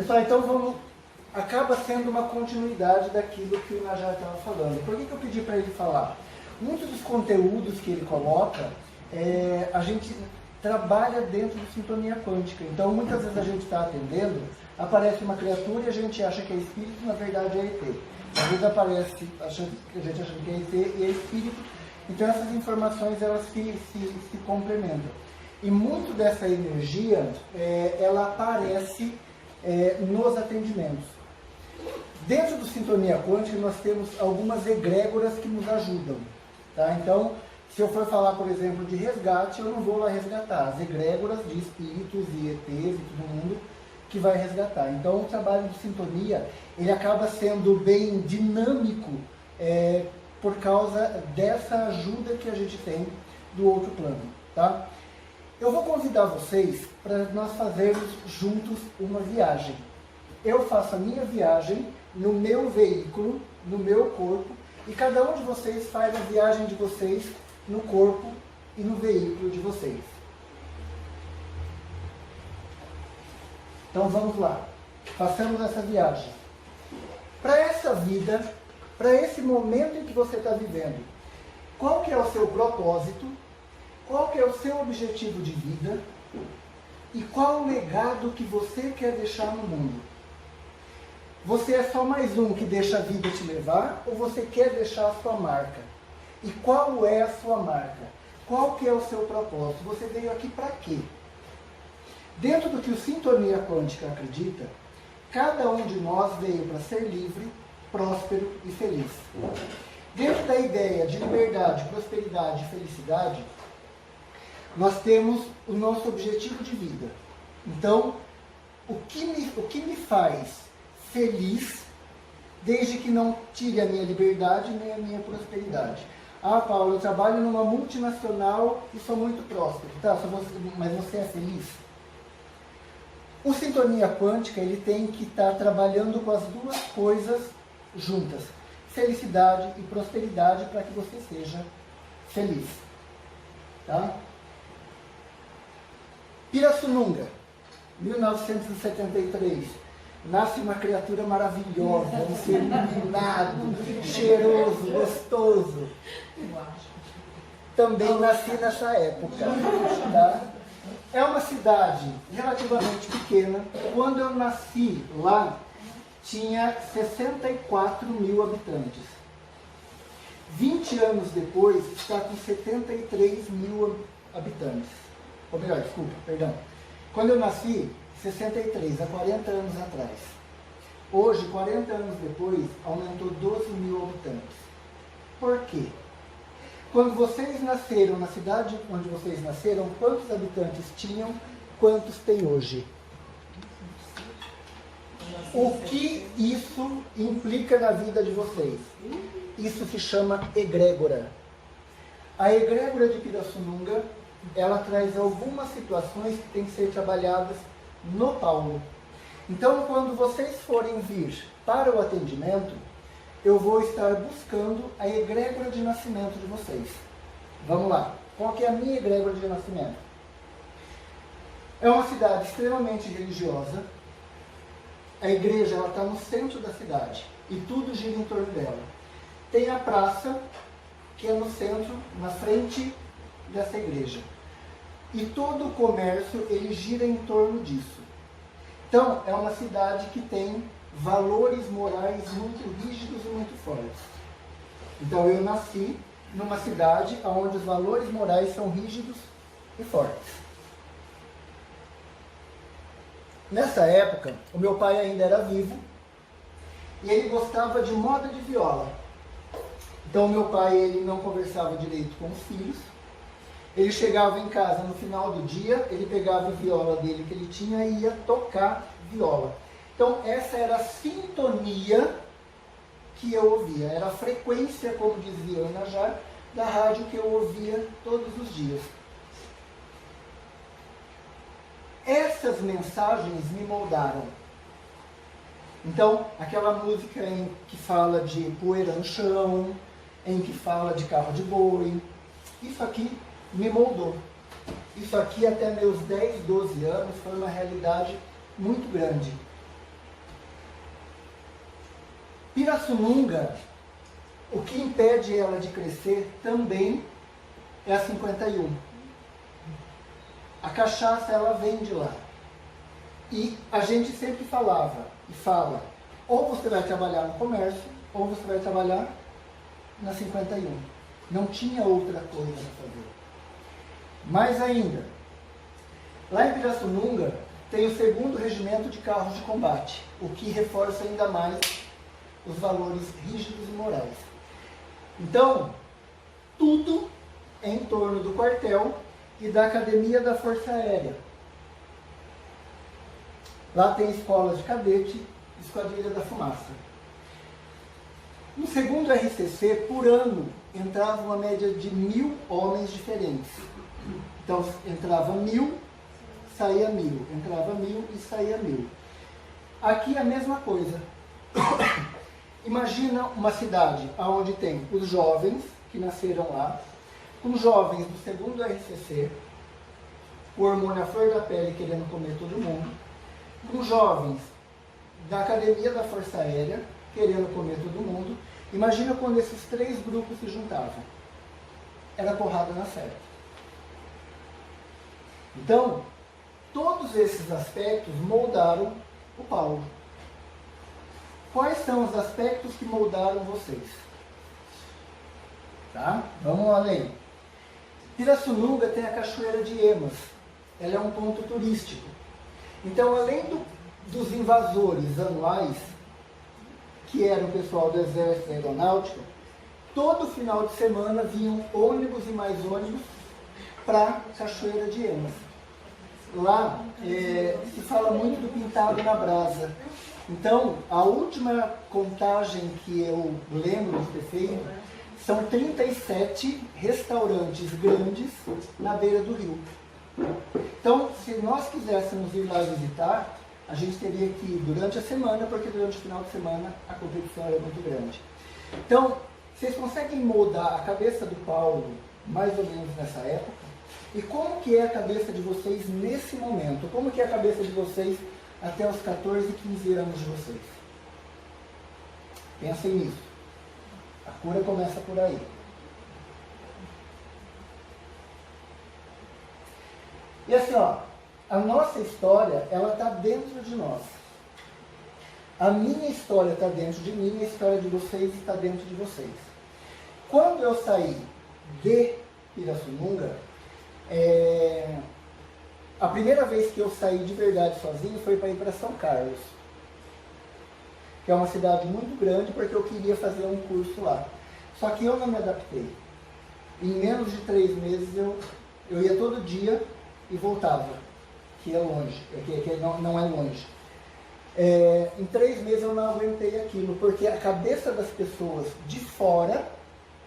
Pessoal, então acaba sendo uma continuidade daquilo que o Najar estava falando. Por que eu pedi para ele falar? Muitos dos conteúdos que ele coloca, a gente trabalha dentro de sintonia quântica. Então, muitas vezes a gente está atendendo, aparece uma criatura e a gente acha que é espírito, na verdade é ET. Às vezes aparece, a gente acha que é ET e é espírito. Então, essas informações, elas se complementam. E muito dessa energia, ela aparece nos atendimentos. Dentro do Sintonia Quântica, nós temos algumas egrégoras que nos ajudam. Tá? Então, se eu for falar, por exemplo, de resgate, eu não vou lá resgatar. As egrégoras de espíritos e ETs e todo mundo que vai resgatar. Então, o trabalho de sintonia, ele acaba sendo bem dinâmico por causa dessa ajuda que a gente tem do outro plano. Tá? Eu vou convidar vocês para nós fazermos juntos uma viagem. Eu faço a minha viagem no meu veículo, no meu corpo, e cada um de vocês faz a viagem de vocês no corpo e no veículo de vocês. Então vamos lá, façamos essa viagem. Para essa vida, para esse momento em que você está vivendo, qual que é o seu propósito? Qual que é o seu objetivo de vida? E qual o legado que você quer deixar no mundo? Você é só mais um que deixa a vida te levar, ou você quer deixar a sua marca? E qual é a sua marca? Qual que é o seu propósito? Você veio aqui para quê? Dentro do que o Sintonia Quântica acredita, cada um de nós veio para ser livre, próspero e feliz. Dentro da ideia de liberdade, prosperidade e felicidade, nós temos o nosso objetivo de vida. Então, o que me faz feliz, desde que não tire a minha liberdade nem a minha prosperidade? Ah, Paulo, eu trabalho numa multinacional e sou muito próspero. Tá, mas você é feliz? O Sintonia Quântica, ele tem que estar trabalhando com as duas coisas juntas. Felicidade e prosperidade para que você seja feliz. Tá? Pirassununga, 1973. Nasce uma criatura maravilhosa, um ser iluminado, cheiroso, gostoso. Também nasci nessa época. Tá? É uma cidade relativamente pequena. Quando eu nasci lá, tinha 64 mil habitantes. 20 anos depois, está com 73 mil habitantes. Ou melhor, desculpa, perdão. Quando eu nasci, 63, há 40 anos atrás. Hoje, 40 anos depois, aumentou 12 mil habitantes. Por quê? Quando vocês nasceram, na cidade onde vocês nasceram, quantos habitantes tinham, quantos tem hoje? O que isso implica na vida de vocês? Isso se chama egrégora. A egrégora de Pirassununga, ela traz algumas situações que têm que ser trabalhadas no Paulo. Então, quando vocês forem vir para o atendimento, eu vou estar buscando a egrégora de nascimento de vocês. Vamos lá. Qual que é a minha egrégora de nascimento? É uma cidade extremamente religiosa. A igreja está no centro da cidade e tudo gira em torno dela. Tem a praça, que é no centro, na frente dessa igreja. E todo o comércio, ele gira em torno disso. Então, é uma cidade que tem valores morais muito rígidos e muito fortes. Então, eu nasci numa cidade onde os valores morais são rígidos e fortes. Nessa época, o meu pai ainda era vivo e ele gostava de moda de viola. Então, o meu pai, ele não conversava direito com os filhos. Ele chegava em casa no final do dia, ele pegava a viola dele que ele tinha e ia tocar viola. Então, essa era a sintonia que eu ouvia. Era a frequência, como dizia Ana Najar, da rádio que eu ouvia todos os dias. Essas mensagens me moldaram. Então, aquela música em que fala de poeira no chão, em que fala de carro de boi, isso aqui me moldou. Isso aqui até meus 10, 12 anos foi uma realidade muito grande. Pirassununga, o que impede ela de crescer também é a 51. A cachaça, ela vem de lá. E a gente sempre falava e fala, ou você vai trabalhar no comércio, ou você vai trabalhar na 51. Não tinha outra coisa para fazer. Mais ainda, lá em Pirassununga tem o 2º Regimento de Carros de Combate, o que reforça ainda mais os valores rígidos e morais. Então, tudo em torno do quartel e da Academia da Força Aérea. Lá tem escolas de cadete, Esquadrilha da Fumaça. No 2º RCC, por ano, entrava uma média de 1.000 homens diferentes. Então, entrava 1.000, saía 1.000. Entrava 1.000 e saía 1.000. Aqui é a mesma coisa. Imagina uma cidade onde tem os jovens que nasceram lá, os jovens do 2º RCC, o hormônio à flor da pele querendo comer todo mundo, os jovens da Academia da Força Aérea querendo comer todo mundo. Imagina quando esses 3 grupos se juntavam. Era porrada na certa. Então, todos esses aspectos moldaram o Paulo. Quais são os aspectos que moldaram vocês? Tá? Vamos além. Pirassununga tem a Cachoeira de Emas. Ela é um ponto turístico. Então, além dos invasores anuais, que era o pessoal do Exército Aeronáutico, todo final de semana vinham ônibus e mais ônibus para Cachoeira de Emas. Lá se fala muito do pintado na brasa. Então, a última contagem que eu lembro de ter feito são 37 restaurantes grandes na beira do rio. Então, se nós quiséssemos ir lá visitar, a gente teria que ir durante a semana, porque durante o final de semana a competição era muito grande. Então, vocês conseguem moldar a cabeça do Paulo mais ou menos nessa época? E como que é a cabeça de vocês nesse momento? Como que é a cabeça de vocês até os 14, 15 anos de vocês? Pensem nisso. A cura começa por aí. E assim, ó, a nossa história, ela está dentro de nós. A minha história está dentro de mim, a história de vocês está dentro de vocês. Quando eu saí de Pirassununga, a primeira vez que eu saí de verdade sozinho foi para ir para São Carlos, que é uma cidade muito grande, porque eu queria fazer um curso lá. Só que eu não me adaptei. Em menos de 3 meses eu ia todo dia e voltava, que é longe, que não é longe. Em 3 meses eu não aguentei aquilo, porque a cabeça das pessoas de fora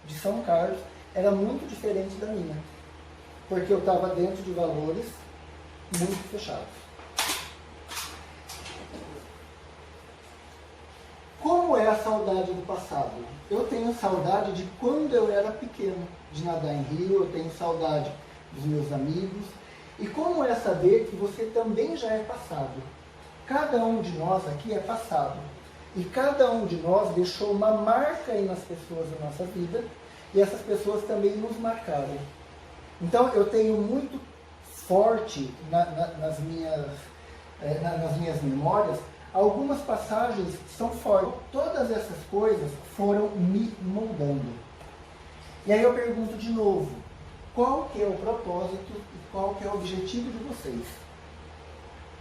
de São Carlos era muito diferente da minha, porque eu estava dentro de valores muito fechados. Como é a saudade do passado? Eu tenho saudade de quando eu era pequeno, de nadar em rio, eu tenho saudade dos meus amigos. E como é saber que você também já é passado? Cada um de nós aqui é passado. E cada um de nós deixou uma marca aí nas pessoas da nossa vida, e essas pessoas também nos marcaram. Então eu tenho muito forte nas minhas memórias algumas passagens que são fortes. Todas essas coisas foram me moldando. E aí eu pergunto de novo, qual que é o propósito e qual que é o objetivo de vocês?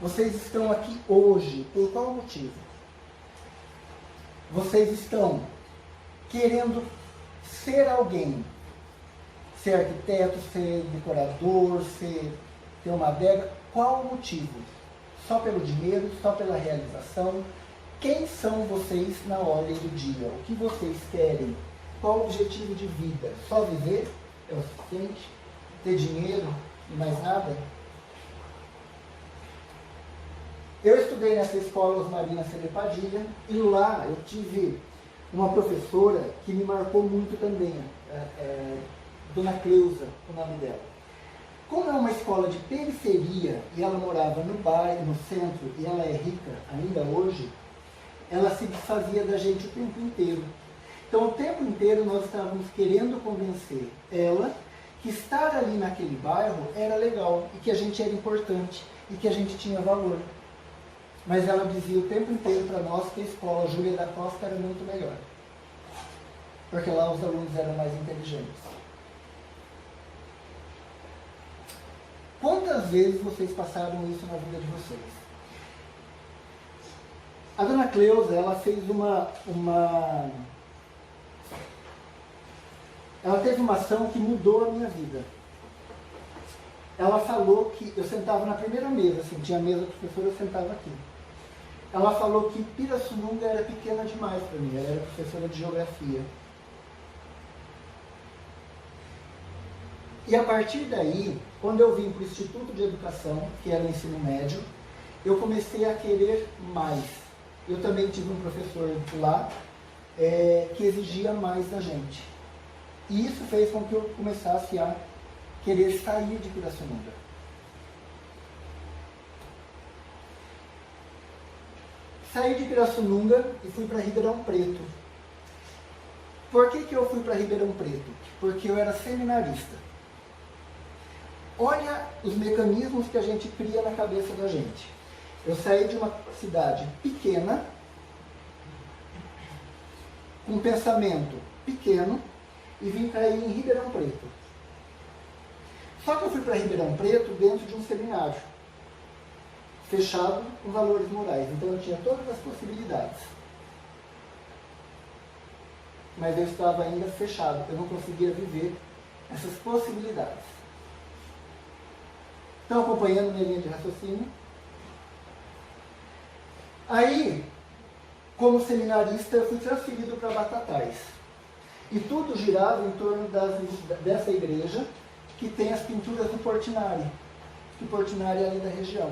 Vocês estão aqui hoje por qual motivo? Vocês estão querendo ser alguém, ser arquiteto, ser decorador, ter uma adega. Qual o motivo? Só pelo dinheiro, só pela realização? Quem são vocês na ordem do dia? O que vocês querem? Qual o objetivo de vida? Só viver é o suficiente? Ter dinheiro e mais nada? Eu estudei nessa escola Osmarina Cele Padilha, e lá eu tive uma professora que me marcou muito também, Dona Cleusa, o nome dela. Como é uma escola de periferia, e ela morava no bairro, no centro, e ela é rica ainda hoje, ela se desfazia da gente o tempo inteiro. Então, o tempo inteiro nós estávamos querendo convencer ela que estar ali naquele bairro era legal e que a gente era importante e que a gente tinha valor. Mas ela dizia o tempo inteiro para nós que a escola Júlia da Costa era muito melhor. Porque lá os alunos eram mais inteligentes. Quantas vezes vocês passaram isso na vida de vocês? A dona Cleusa, ela fez ela teve uma ação que mudou a minha vida. Ela falou que eu sentava na primeira mesa, assim, tinha a mesa do professor, eu sentava aqui. Ela falou que Pirassununga era pequena demais para mim, ela era professora de geografia. E a partir daí, quando eu vim para o Instituto de Educação, que era o ensino médio, eu comecei a querer mais. Eu também tive um professor lá que exigia mais da gente. E isso fez com que eu começasse a querer sair de Pirassununga. Saí de Pirassununga e fui para Ribeirão Preto. Por que eu fui para Ribeirão Preto? Porque eu era seminarista. Olha os mecanismos que a gente cria na cabeça da gente. Eu saí de uma cidade pequena, com um pensamento pequeno, e vim cair em Ribeirão Preto. Só que eu fui para Ribeirão Preto dentro de um seminário, fechado com valores morais. Então eu tinha todas as possibilidades. Mas eu estava ainda fechado, eu não conseguia viver essas possibilidades. Estão acompanhando minha linha de raciocínio? Aí, como seminarista, eu fui transferido para Batatais. E tudo girava em torno dessa igreja, que tem as pinturas do Portinari. Que o Portinari é ali da região.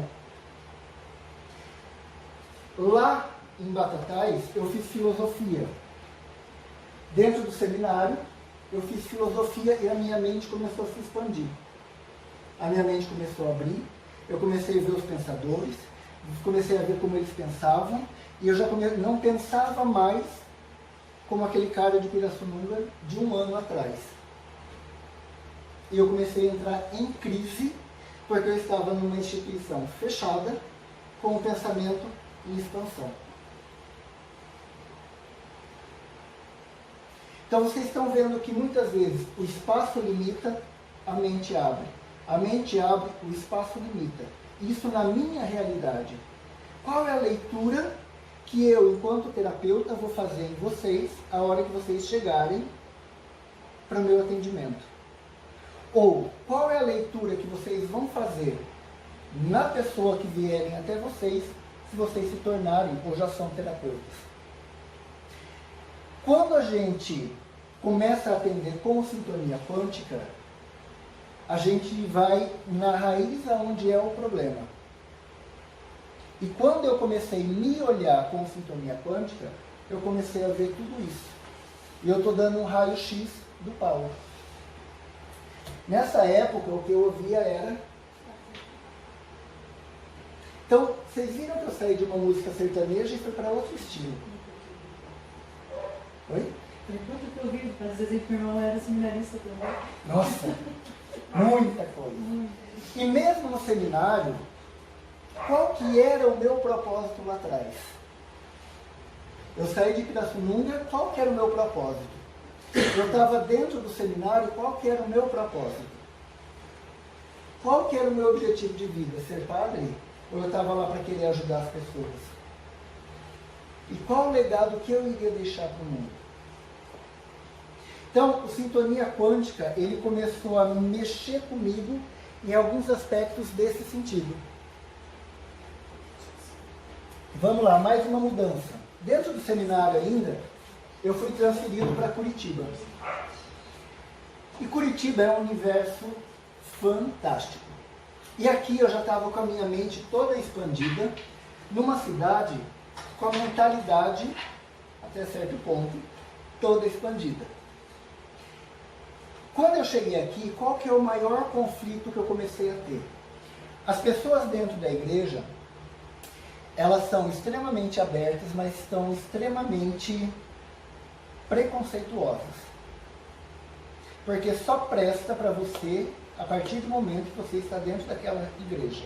Lá em Batatais, eu fiz filosofia. Dentro do seminário, eu fiz filosofia e a minha mente começou a se expandir. A minha mente começou a abrir, eu comecei a ver os pensadores, comecei a ver como eles pensavam, e eu já não pensava mais como aquele cara de Pirassununga de um ano atrás. E eu comecei a entrar em crise, porque eu estava numa instituição fechada, com o pensamento em expansão. Então vocês estão vendo que muitas vezes o espaço limita, a mente abre. A mente abre, o espaço limita. Isso na minha realidade. Qual é a leitura que eu, enquanto terapeuta, vou fazer em vocês, a hora que vocês chegarem para o meu atendimento? Ou, qual é a leitura que vocês vão fazer na pessoa que vierem até vocês, se vocês se tornarem ou já são terapeutas? Quando a gente começa a atender com sintonia quântica, a gente vai na raiz aonde é o problema. E quando eu comecei a me olhar com sintonia quântica, eu comecei a ver tudo isso. E eu estou dando um raio-x do Paulo. Nessa época, o que eu ouvia era... Então, vocês viram que eu saí de uma música sertaneja e fui para outro estilo. Oi? Depois que eu vi, às vezes meu irmão era seminarista também. Nossa, muita coisa. E mesmo no seminário, qual que era o meu propósito lá atrás? Eu saí de Pirassununga, qual que era o meu propósito? Eu estava dentro do seminário, qual que era o meu propósito? Qual que era o meu objetivo de vida? Ser padre? Ou eu estava lá para querer ajudar as pessoas? E qual o legado que eu iria deixar para o mundo? Então, o Sintonia Quântica, ele começou a mexer comigo em alguns aspectos desse sentido. Vamos lá, mais uma mudança. Dentro do seminário ainda, eu fui transferido para Curitiba. E Curitiba é um universo fantástico. E aqui eu já estava com a minha mente toda expandida, numa cidade com a mentalidade, até certo ponto, toda expandida. Quando eu cheguei aqui, qual que é o maior conflito que eu comecei a ter? As pessoas dentro da igreja, elas são extremamente abertas, mas estão extremamente preconceituosas. Porque só presta para você a partir do momento que você está dentro daquela igreja.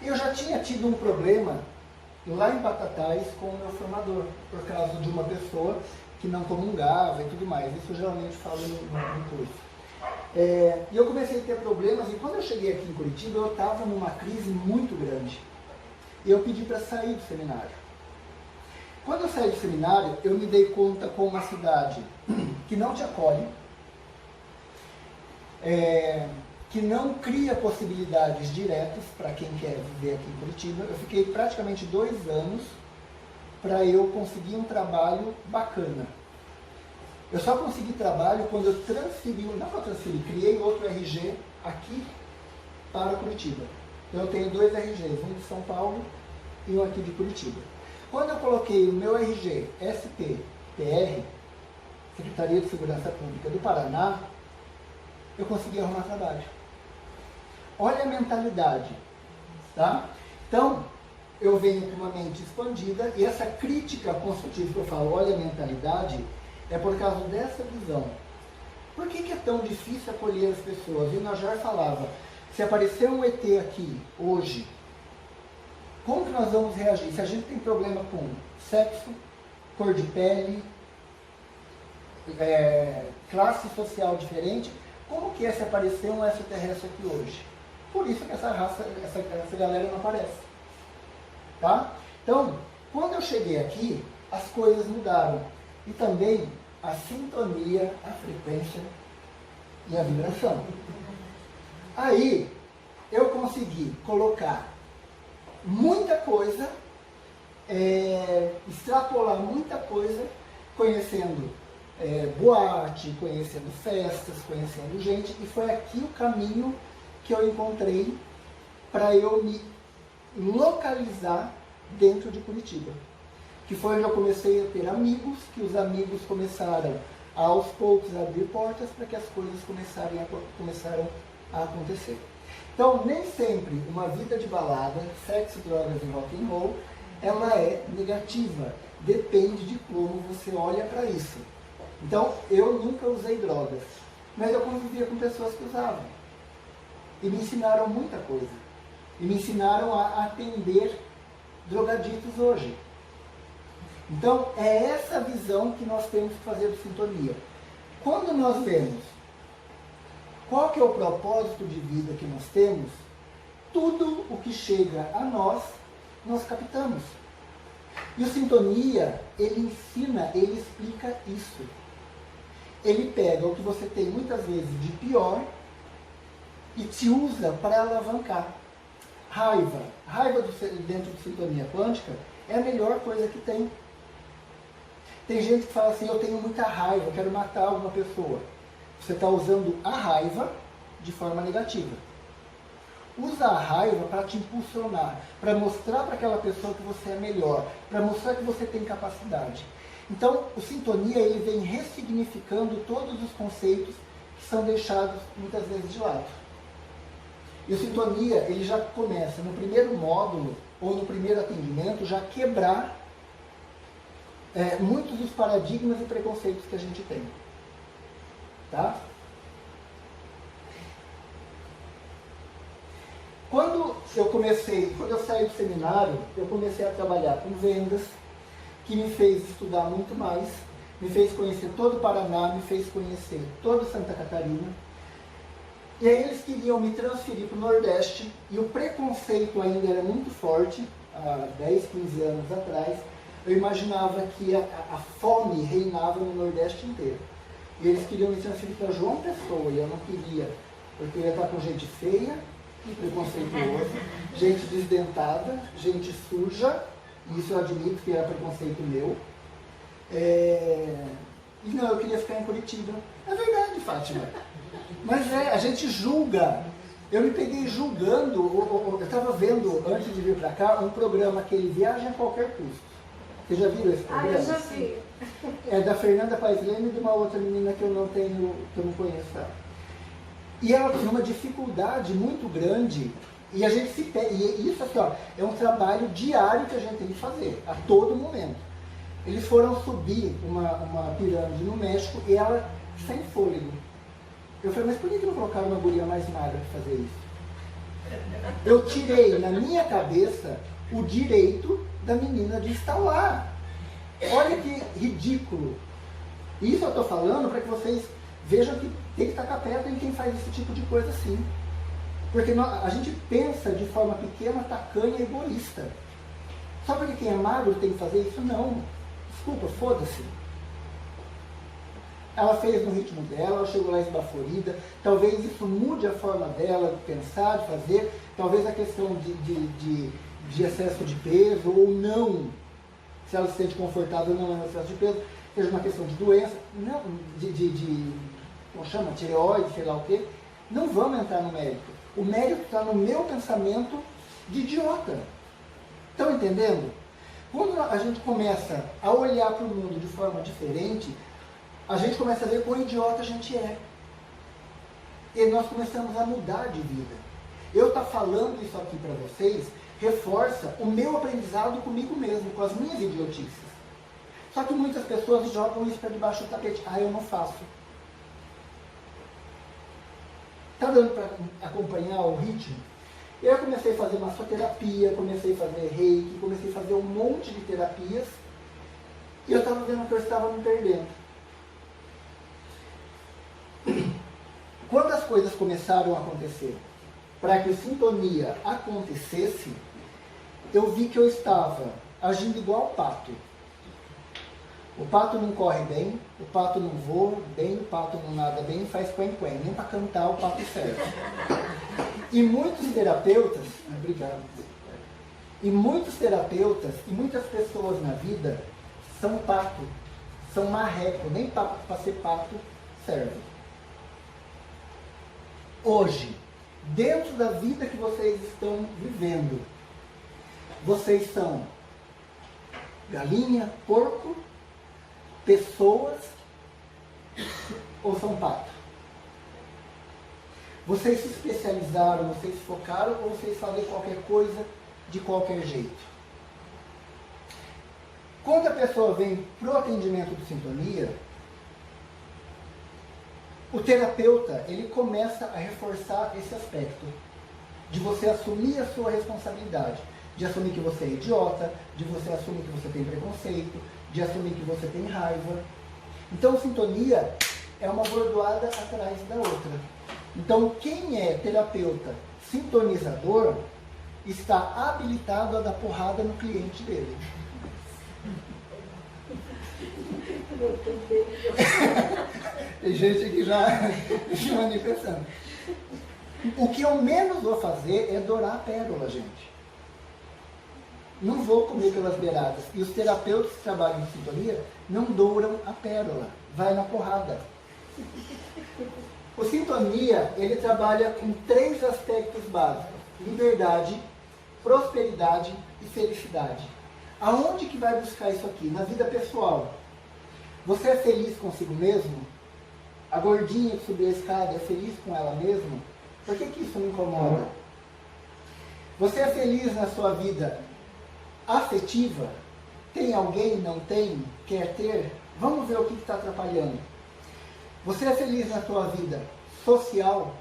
Eu já tinha tido um problema lá em Batatais com o meu formador, por causa de uma pessoa que não comungava e tudo mais. Isso eu geralmente falo no curso. E eu comecei a ter problemas, e quando eu cheguei aqui em Curitiba, eu estava numa crise muito grande. E eu pedi para sair do seminário. Quando eu saí do seminário, eu me dei conta com uma cidade que não te acolhe, que não cria possibilidades diretas para quem quer viver aqui em Curitiba. Eu fiquei praticamente 2 anos para eu conseguir um trabalho bacana. Eu só consegui trabalho quando eu criei outro RG aqui para Curitiba. Eu tenho 2 RGs, um de São Paulo e um aqui de Curitiba. Quando eu coloquei o meu RG SPPR, Secretaria de Segurança Pública do Paraná, eu consegui arrumar trabalho. Olha a mentalidade, tá? Então, eu venho com uma mente expandida, e essa crítica construtiva que eu falo, olha a mentalidade, é por causa dessa visão. Por que é tão difícil acolher as pessoas? O Najar falava, se aparecer um ET aqui, hoje, como que nós vamos reagir? Se a gente tem problema com sexo, cor de pele, classe social diferente, como que é se aparecer um extraterrestre aqui hoje? Por isso que essa galera não aparece. Tá? Então, quando eu cheguei aqui, as coisas mudaram. E também a sintonia, a frequência e a vibração. Aí, eu consegui colocar muita coisa, extrapolar muita coisa, conhecendo boate, conhecendo festas, conhecendo gente, e foi aqui o caminho que eu encontrei para eu me localizar dentro de Curitiba. Que foi onde eu comecei a ter amigos, que os amigos começaram a, aos poucos, a abrir portas para que as coisas começaram a acontecer. Então, nem sempre uma vida de balada, sexo, drogas e rock and roll, ela é negativa. Depende de como você olha para isso. Então, eu nunca usei drogas, mas eu convivia com pessoas que usavam. E me ensinaram muita coisa. E me ensinaram a atender drogaditos hoje. Então, é essa visão que nós temos que fazer de sintonia. Quando nós vemos qual que é o propósito de vida que nós temos, tudo o que chega a nós, nós captamos. E o sintonia, ele ensina, ele explica isso. Ele pega o que você tem muitas vezes de pior e te usa para alavancar. Raiva dentro de sintonia quântica é a melhor coisa que tem. Tem gente que fala assim, eu tenho muita raiva, eu quero matar alguma pessoa. Você está usando a raiva de forma negativa. Usa a raiva para te impulsionar, para mostrar para aquela pessoa que você é melhor, para mostrar que você tem capacidade. Então, o sintonia, ele vem ressignificando todos os conceitos que são deixados muitas vezes de lado. E o sintonia, ele já começa no primeiro módulo, ou no primeiro atendimento, já quebrar muitos dos paradigmas e preconceitos que a gente tem. Tá? Quando eu saí do seminário, eu comecei a trabalhar com vendas, que me fez estudar muito mais, me fez conhecer todo o Paraná, me fez conhecer toda Santa Catarina. E aí eles queriam me transferir para o Nordeste, e o preconceito ainda era muito forte, há 10, 15 anos atrás. Eu imaginava que a fome reinava no Nordeste inteiro. E eles queriam me transferir para João Pessoa, e eu não queria, porque eu ia estar com gente feia e preconceituosa, gente desdentada, gente suja, e isso eu admito que era preconceito meu. E não, eu queria ficar em Curitiba. É verdade, Fátima. Mas a gente julga. Eu me peguei julgando, eu estava vendo, antes de vir para cá, um programa, aquele Viagem a Qualquer Custo. Vocês já viram esse programa? Eu já vi. É da Fernanda Paes Leme e de uma outra menina que eu não conheço. E ela tinha uma dificuldade muito grande E a gente se pede, e isso aqui, ó, é um trabalho diário que a gente tem que fazer, a todo momento. Eles foram subir uma pirâmide no México e ela sem fôlego. Eu falei, mas por que não colocaram uma guria mais magra para fazer isso? Eu tirei na minha cabeça o direito da menina de estar lá. Olha que ridículo. Isso eu estou falando para que vocês vejam que tem que tacar pedra em quem faz esse tipo de coisa assim. Porque a gente pensa de forma pequena, tacanha e egoísta. Só porque quem é magro tem que fazer isso? Não. Desculpa, foda-se. Ela fez no ritmo dela, ela chegou lá esbaforida. Talvez isso mude a forma dela de pensar, de fazer. Talvez a questão de excesso de peso ou não, se ela se sente confortável ou não no excesso de peso, seja uma questão de doença, não, como chama, tireoide, sei lá o quê. Não vamos entrar no mérito. O mérito está no meu pensamento de idiota. Estão entendendo? Quando a gente começa a olhar para o mundo de forma diferente, a gente começa a ver quão idiota a gente é. E nós começamos a mudar de vida. Eu estar falando isso aqui para vocês reforça o meu aprendizado comigo mesmo, com as minhas idiotices. Só que muitas pessoas jogam isso para debaixo do tapete. Ah, eu não faço. Está dando para acompanhar o ritmo? Eu comecei a fazer massoterapia, comecei a fazer reiki, comecei a fazer um monte de terapias e eu estava vendo que eu estava me perdendo. Quando as coisas começaram a acontecer, para que a sintonia acontecesse, eu vi que eu estava agindo igual o pato. O pato não corre bem, o pato não voa bem, o pato não nada bem, faz quen-quen. Nem para cantar o pato serve. E muitos terapeutas, obrigado, e muitos terapeutas e muitas pessoas na vida são pato, são marreco, nem para ser pato serve. Hoje, dentro da vida que vocês estão vivendo, vocês são galinha, porco, pessoas ou são pato? Vocês se especializaram, vocês se focaram ou vocês fazem qualquer coisa de qualquer jeito? Quando a pessoa vem para o atendimento de sintonia, o terapeuta ele começa a reforçar esse aspecto de você assumir a sua responsabilidade, de assumir que você é idiota, de você assumir que você tem preconceito, de assumir que você tem raiva. Então, sintonia é uma bordoada atrás da outra. Então, quem é terapeuta sintonizador está habilitado a dar porrada no cliente dele. Tem gente aqui já se manifestando. O que eu menos vou fazer é dourar a pérola, gente. Não vou comer pelas beiradas. E os terapeutas que trabalham em sintonia não douram a pérola. Vai na porrada. O sintonia, ele trabalha com 3 aspectos básicos. Liberdade, prosperidade e felicidade. Aonde que vai buscar isso aqui? Na vida pessoal. Você é feliz consigo mesmo? A gordinha que subiu a escada é feliz com ela mesma? Por que isso me incomoda? Você é feliz na sua vida afetiva? Tem alguém? Não tem? Quer ter? Vamos ver o que está atrapalhando. Você é feliz na sua vida social?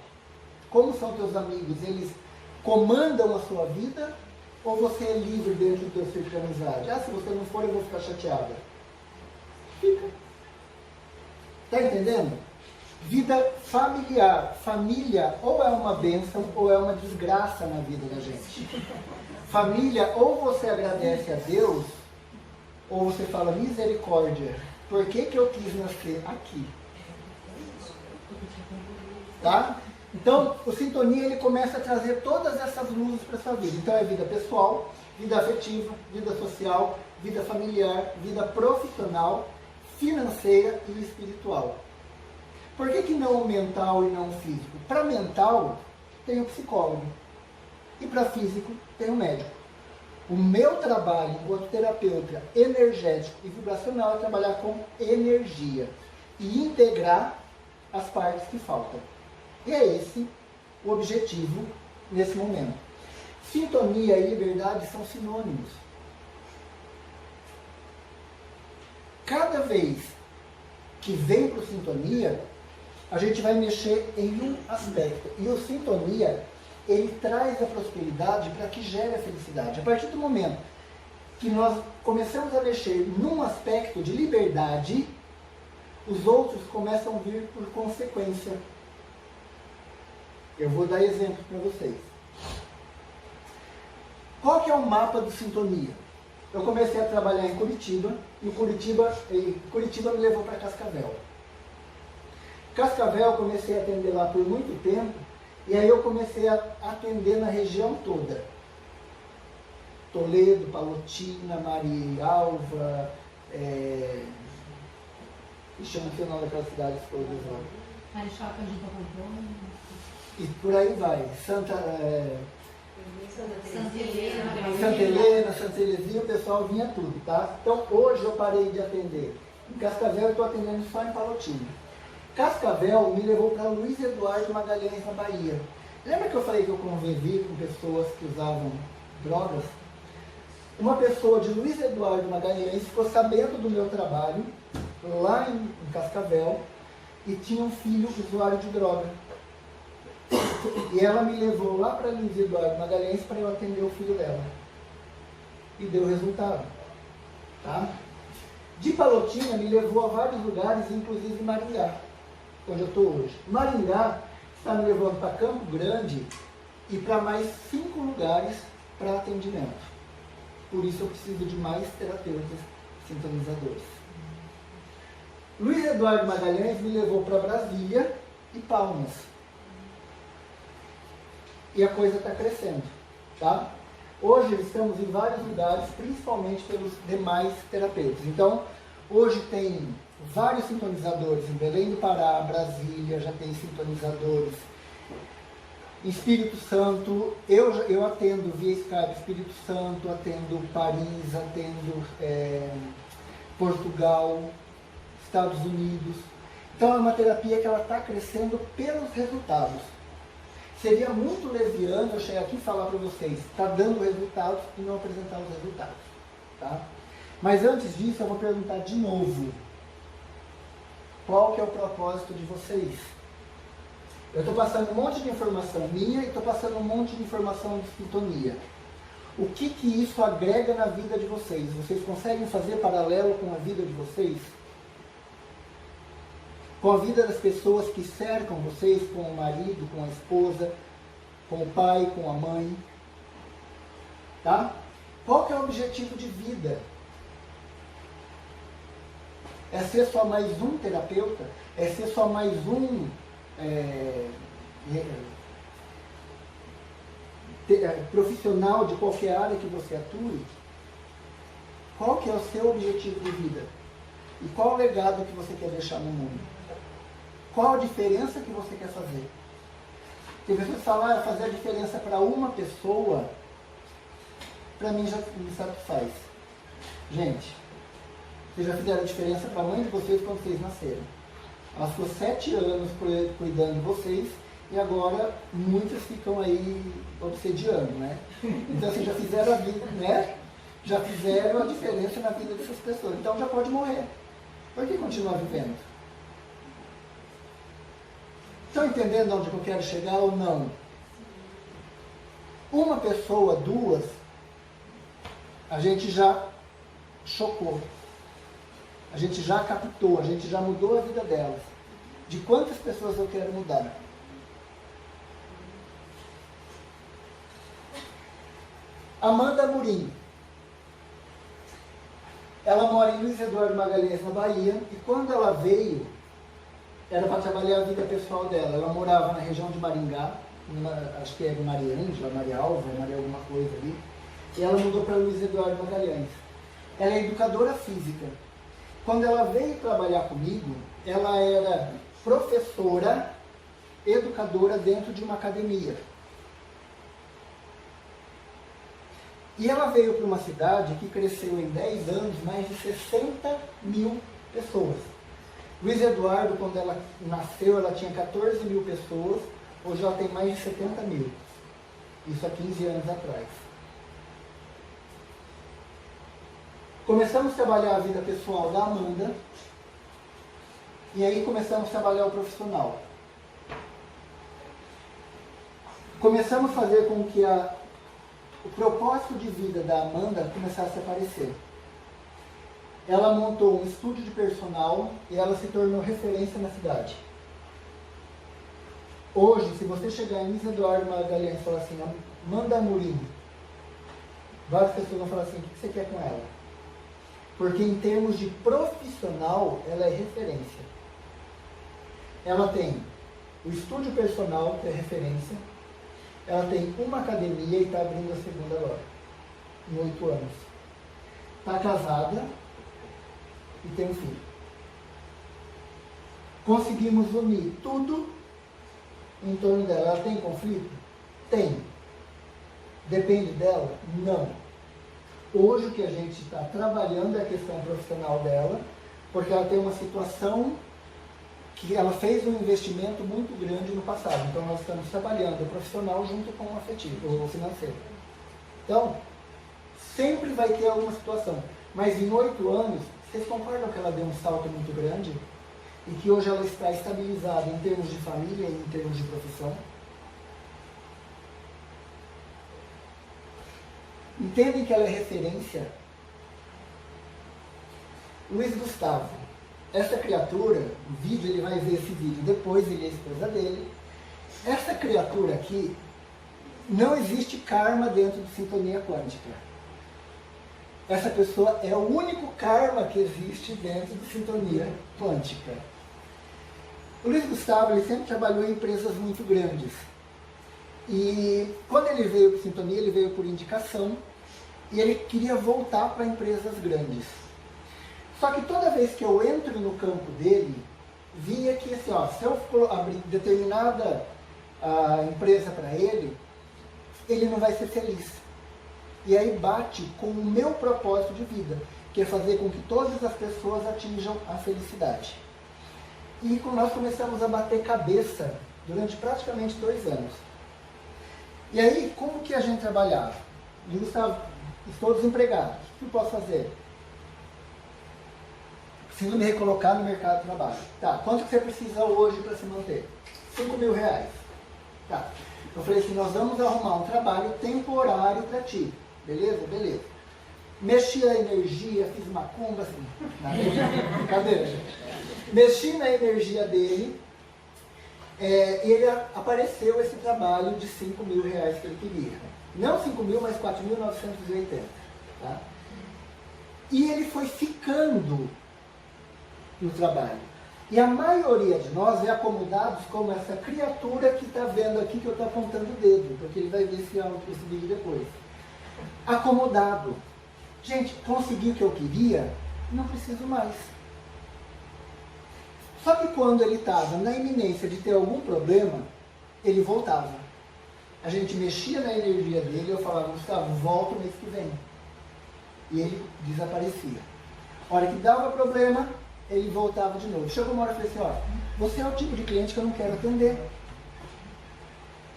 Como são teus amigos? Eles comandam a sua vida? Ou você é livre dentro do teu círculo de amizade? Ah, se você não for, eu vou ficar chateada. Fica. Está entendendo? Vida familiar. Família ou é uma bênção ou é uma desgraça na vida da gente. Família, ou você agradece a Deus, ou você fala, misericórdia, por que eu quis nascer aqui? Tá? Então, o sintonia ele começa a trazer todas essas luzes para a sua vida. Então é vida pessoal, vida afetiva, vida social, vida familiar, vida profissional, financeira e espiritual. Por que não o mental e não o físico? Para mental, tem o psicólogo. E para físico, tem o médico. O meu trabalho enquanto terapeuta energético e vibracional é trabalhar com energia e integrar as partes que faltam. E é esse o objetivo nesse momento. Sintonia e liberdade são sinônimos. Cada vez que vem para o sintonia, a gente vai mexer em um aspecto. E o sintonia, ele traz a prosperidade para que gere a felicidade. A partir do momento que nós começamos a mexer num aspecto de liberdade, os outros começam a vir por consequência. Eu vou dar exemplo para vocês. Qual que é o mapa do sintonia? Eu comecei a trabalhar em Curitiba, e Curitiba me levou para Cascavel. Cascavel, comecei a atender lá por muito tempo, e aí eu comecei a atender na região toda. Toledo, Palotina, Marialva, chama-se o nome daquelas cidades todas lá. Marechal Cândido Rondon. E por aí vai. Santa Helena, Santa Terezinha, o pessoal vinha tudo, tá? Então hoje eu parei de atender. Em Cascavel eu estou atendendo só em Palotina. Cascavel me levou para Luiz Eduardo Magalhães, na Bahia. Lembra que eu falei que eu convivi com pessoas que usavam drogas? Uma pessoa de Luiz Eduardo Magalhães ficou sabendo do meu trabalho lá em Cascavel e tinha um filho usuário de droga. E ela me levou lá para Luiz Eduardo Magalhães para eu atender o filho dela. E deu resultado. Tá? De Palotina me levou a vários lugares, inclusive Maringá, onde eu estou hoje. Maringá está me levando para Campo Grande e para mais 5 lugares para atendimento. Por isso eu preciso de mais terapeutas sintonizadores. Luiz Eduardo Magalhães me levou para Brasília e Palmas. E a coisa está crescendo, tá? Hoje estamos em vários lugares, principalmente pelos demais terapeutas. Então, hoje tem vários sintonizadores em Belém do Pará, Brasília, já tem sintonizadores. Espírito Santo, eu atendo via Skype Espírito Santo, atendo Paris, atendo Portugal, Estados Unidos. Então é uma terapia que ela está crescendo pelos resultados. Seria muito leviano eu chegar aqui e falar para vocês, está dando resultados e não apresentar os resultados. Tá? Mas antes disso eu vou perguntar de novo, qual que é o propósito de vocês? Eu estou passando um monte de informação minha e estou passando um monte de informação de sintonia. O que isso agrega na vida de vocês? Vocês conseguem fazer paralelo com a vida de vocês? Com a vida das pessoas que cercam vocês, com o marido, com a esposa, com o pai, com a mãe? Tá? Qual que é o objetivo de vida? É ser só mais um terapeuta? É ser só mais um profissional de qualquer área que você atue? Qual que é o seu objetivo de vida? E qual o legado que você quer deixar no mundo? Qual a diferença que você quer fazer? Tem pessoas que falam, fazer a diferença para uma pessoa, para mim já me satisfaz. Gente, vocês já fizeram a diferença para a mãe de vocês quando vocês nasceram. Ela ficou 7 anos cuidando de vocês e agora muitas ficam aí obsediando, né? Então vocês já fizeram a vida, né? Já fizeram a diferença na vida dessas pessoas. Então já pode morrer. Por que continuar vivendo? Estão entendendo onde eu quero chegar ou não? Uma pessoa, 2, a gente já chocou. A gente já captou, a gente já mudou a vida delas. De quantas pessoas eu quero mudar? Amanda Amorim. Ela mora em Luiz Eduardo Magalhães, na Bahia, e quando ela veio, era para trabalhar a vida pessoal dela. Ela morava na região de Maringá, acho que era Maria Ângela, Maria Alva, Maria alguma coisa ali, e ela mudou para Luiz Eduardo Magalhães. Ela é educadora física. Quando ela veio trabalhar comigo, ela era professora, educadora dentro de uma academia. E ela veio para uma cidade que cresceu em 10 anos mais de 60 mil pessoas. Luiz Eduardo, quando ela nasceu, ela tinha 14 mil pessoas, hoje ela tem mais de 70 mil. Isso há 15 anos atrás. Começamos a trabalhar a vida pessoal da Amanda. E aí começamos a trabalhar o profissional. Começamos a fazer com que o propósito de vida da Amanda começasse a aparecer. Ela montou um estúdio de personal e ela se tornou referência na cidade. Hoje, se você chegar em Isidoro Magalhães e falar assim, Amanda Amorim, várias pessoas vão falar assim, o que você quer com ela? Porque em termos de profissional, ela é referência. Ela tem o estúdio personal, que é referência. Ela tem uma academia e está abrindo a segunda agora, em 8 anos. Está casada e tem um filho. Conseguimos unir tudo em torno dela. Ela tem conflito? Tem. Depende dela? Não. Hoje o que a gente está trabalhando é a questão profissional dela, porque ela tem uma situação que ela fez um investimento muito grande no passado. Então nós estamos trabalhando o profissional junto com o afetivo, o financeiro. Então, sempre vai ter alguma situação. Mas em 8 anos, vocês concordam que ela deu um salto muito grande? E que hoje ela está estabilizada em termos de família e em termos de profissão? Entendem que ela é referência? Luiz Gustavo, essa criatura, o vídeo, ele vai ver esse vídeo depois, ele é a esposa dele. Essa criatura aqui, não existe karma dentro de sintonia quântica. Essa pessoa é o único karma que existe dentro de sintonia quântica. O Luiz Gustavo, ele sempre trabalhou em empresas muito grandes. E quando ele veio para Sintonia, ele veio por indicação e ele queria voltar para empresas grandes. Só que toda vez que eu entro no campo dele, via que assim, ó, se eu abrir determinada empresa para ele, ele não vai ser feliz. E aí bate com o meu propósito de vida, que é fazer com que todas as pessoas atinjam a felicidade. E nós começamos a bater cabeça durante praticamente 2 anos. E aí, como que a gente trabalhava? Eu estou desempregado, o que eu posso fazer? Preciso me recolocar no mercado de trabalho. Tá, quanto que você precisa hoje para se manter? 5 mil reais. Tá. Eu falei assim, nós vamos arrumar um trabalho temporário para ti. Beleza? Beleza. Mexi a energia, fiz macumba, assim. Cadê? Mexi na energia dele. E ele apareceu esse trabalho de 5 mil reais que ele queria. Não 5 mil, mas 4.980. Tá? E ele foi ficando no trabalho. E a maioria de nós é acomodados como essa criatura que está vendo aqui, que eu estou apontando o dedo, porque ele vai ver esse vídeo depois. Acomodado. Gente, consegui o que eu queria, não preciso mais. Só que quando ele estava na iminência de ter algum problema, ele voltava. A gente mexia na energia dele e eu falava, Gustavo, volta o mês que vem. E ele desaparecia. A hora que dava problema, ele voltava de novo. Chegou uma hora e falei assim, ó, você é o tipo de cliente que eu não quero atender.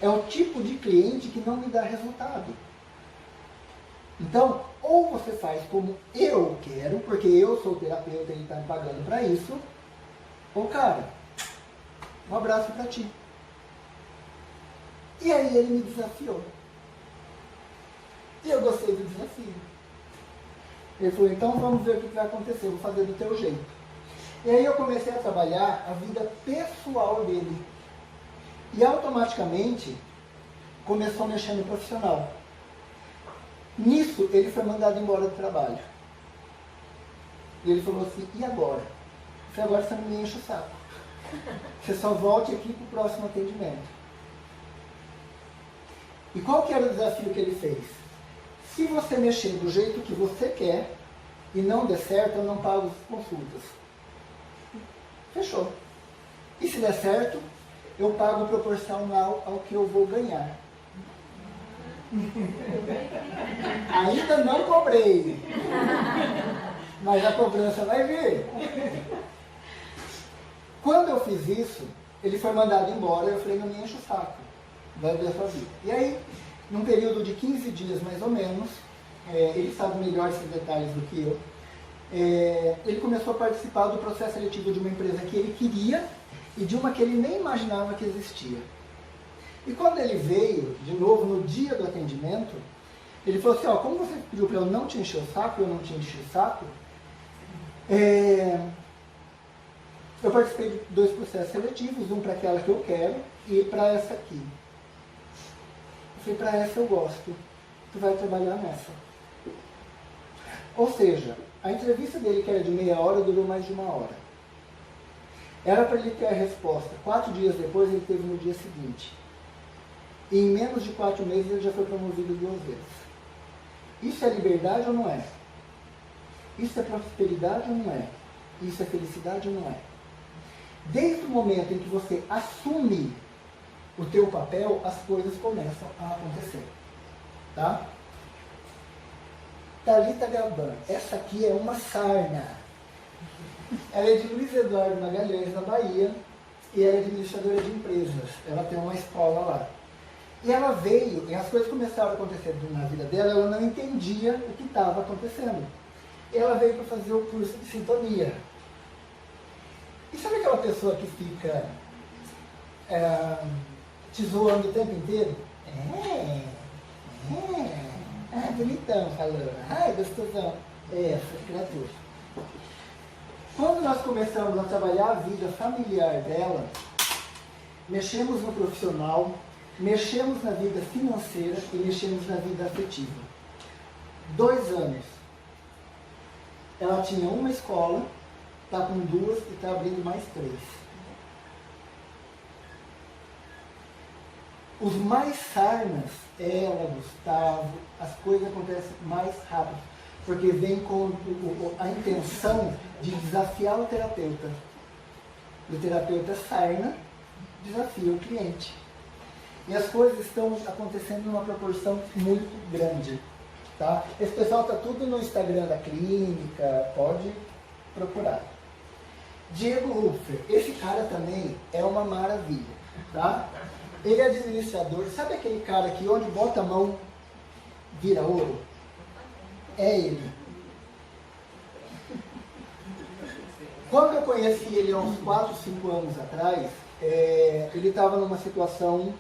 É o tipo de cliente que não me dá resultado. Então, ou você faz como eu quero, porque eu sou terapeuta e ele está me pagando para isso, ou cara, um abraço para ti. E aí ele me desafiou. E eu gostei do desafio. Ele falou, então vamos ver o que vai acontecer, eu vou fazer do teu jeito. E aí eu comecei a trabalhar a vida pessoal dele. E automaticamente começou a mexer no profissional. Nisso ele foi mandado embora do trabalho. E ele falou assim, e agora? Eu falei, agora você não me enche o saco. Você só volte aqui para o próximo atendimento. E qual que era o desafio que ele fez? Se você mexer do jeito que você quer e não der certo, eu não pago as consultas. Fechou. E se der certo, eu pago proporcional ao que eu vou ganhar. Ainda não cobrei. Mas a cobrança vai vir. Quando eu fiz isso, ele foi mandado embora, eu falei, não me enche o saco. Vai ver a sua vida. E aí, num período de 15 dias mais ou menos, ele sabe melhor esses detalhes do que eu, ele começou a participar do processo seletivo de uma empresa que ele queria e de uma que ele nem imaginava que existia. E quando ele veio, de novo, no dia do atendimento, ele falou assim, ó, como você pediu para eu não te encher o saco, eu não te enchi o saco, eu participei de 2 processos seletivos, um para aquela que eu quero e para essa aqui. Eu falei, para essa eu gosto, tu vai trabalhar nessa. Ou seja, a entrevista dele, que era de meia hora, durou mais de 1 hora. Era para ele ter a resposta. 4 dias depois, ele teve no dia seguinte. E em menos de 4 meses, ele já foi promovido 2 vezes. Isso é liberdade ou não é? Isso é prosperidade ou não é? Isso é felicidade ou não é? Desde o momento em que você assume o teu papel, as coisas começam a acontecer. Tá? Thalita Gaban, essa aqui é uma sarna. Ela é de Luiz Eduardo Magalhães, na Bahia, e ela é administradora de empresas. Ela tem uma escola lá. E ela veio, e as coisas começaram a acontecer na vida dela, ela não entendia o que estava acontecendo. E ela veio para fazer o curso de sintonia. E sabe aquela pessoa que fica te zoando o tempo inteiro? Bonitão falando. Ai, gostosão. Essa criatura. Quando nós começamos a trabalhar a vida familiar dela, mexemos no profissional, mexemos na vida financeira e mexemos na vida afetiva. 2 anos. Ela tinha uma escola, está com 2 e está abrindo mais 3. Os mais sarnas, ela, Gustavo, as coisas acontecem mais rápido, porque vem com a intenção de desafiar o terapeuta. O terapeuta sarna, desafia o cliente. E as coisas estão acontecendo numa proporção muito grande. Tá? Esse pessoal está tudo no Instagram da clínica, pode procurar. Diego Ruffer, esse cara também é uma maravilha. Tá? Ele é administrador, sabe aquele cara que onde bota a mão vira ouro? É ele. Quando eu conheci ele há uns 4, 5 anos atrás, ele estava numa situação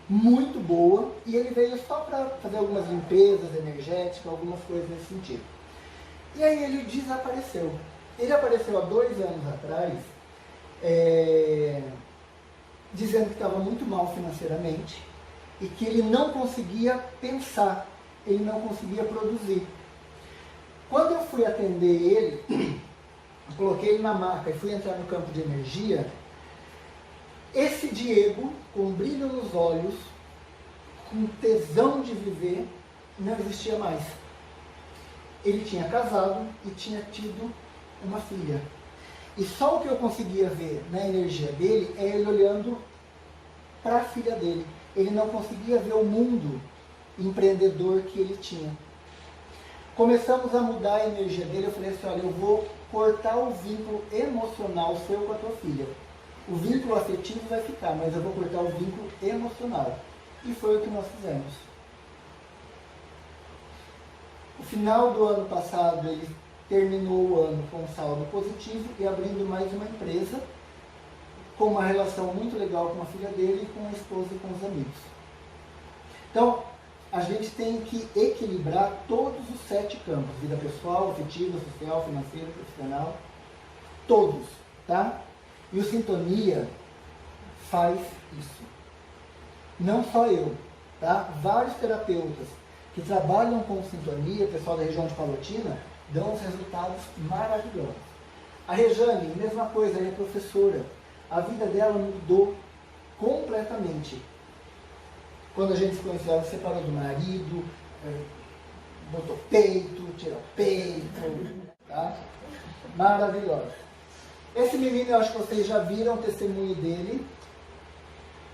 muito boa e ele veio só para fazer algumas limpezas energéticas, algumas coisas nesse sentido. E aí ele desapareceu. Ele apareceu há 2 anos atrás, dizendo que estava muito mal financeiramente e que ele não conseguia pensar, ele não conseguia produzir. Quando eu fui atender ele, coloquei ele na maca e fui entrar no campo de energia, esse Diego, com brilho nos olhos, com tesão de viver, não existia mais. Ele tinha casado e tinha tido uma filha. E só o que eu conseguia ver na energia dele é ele olhando para a filha dele. Ele não conseguia ver o mundo empreendedor que ele tinha. Começamos a mudar a energia dele. Eu falei assim, olha, eu vou cortar o vínculo emocional seu com a tua filha. O vínculo afetivo vai ficar, mas eu vou cortar o vínculo emocional. E foi o que nós fizemos. No final do ano passado, ele terminou o ano com um saldo positivo e abrindo mais uma empresa, com uma relação muito legal com a filha dele, e com a esposa e com os amigos. Então, a gente tem que equilibrar todos os 7 campos, vida pessoal, afetiva, social, financeira, profissional, todos, tá? E o Sintonia faz isso. Não só eu, tá? Vários terapeutas que trabalham com Sintonia, pessoal da região de Palotina, dão os resultados maravilhosos. A Rejane, mesma coisa, ela é professora. A vida dela mudou completamente. Quando a gente se conheceu, ela se separou do marido, botou peito, tirou peito, tá? Maravilhosa. Esse menino, eu acho que vocês já viram o testemunho dele,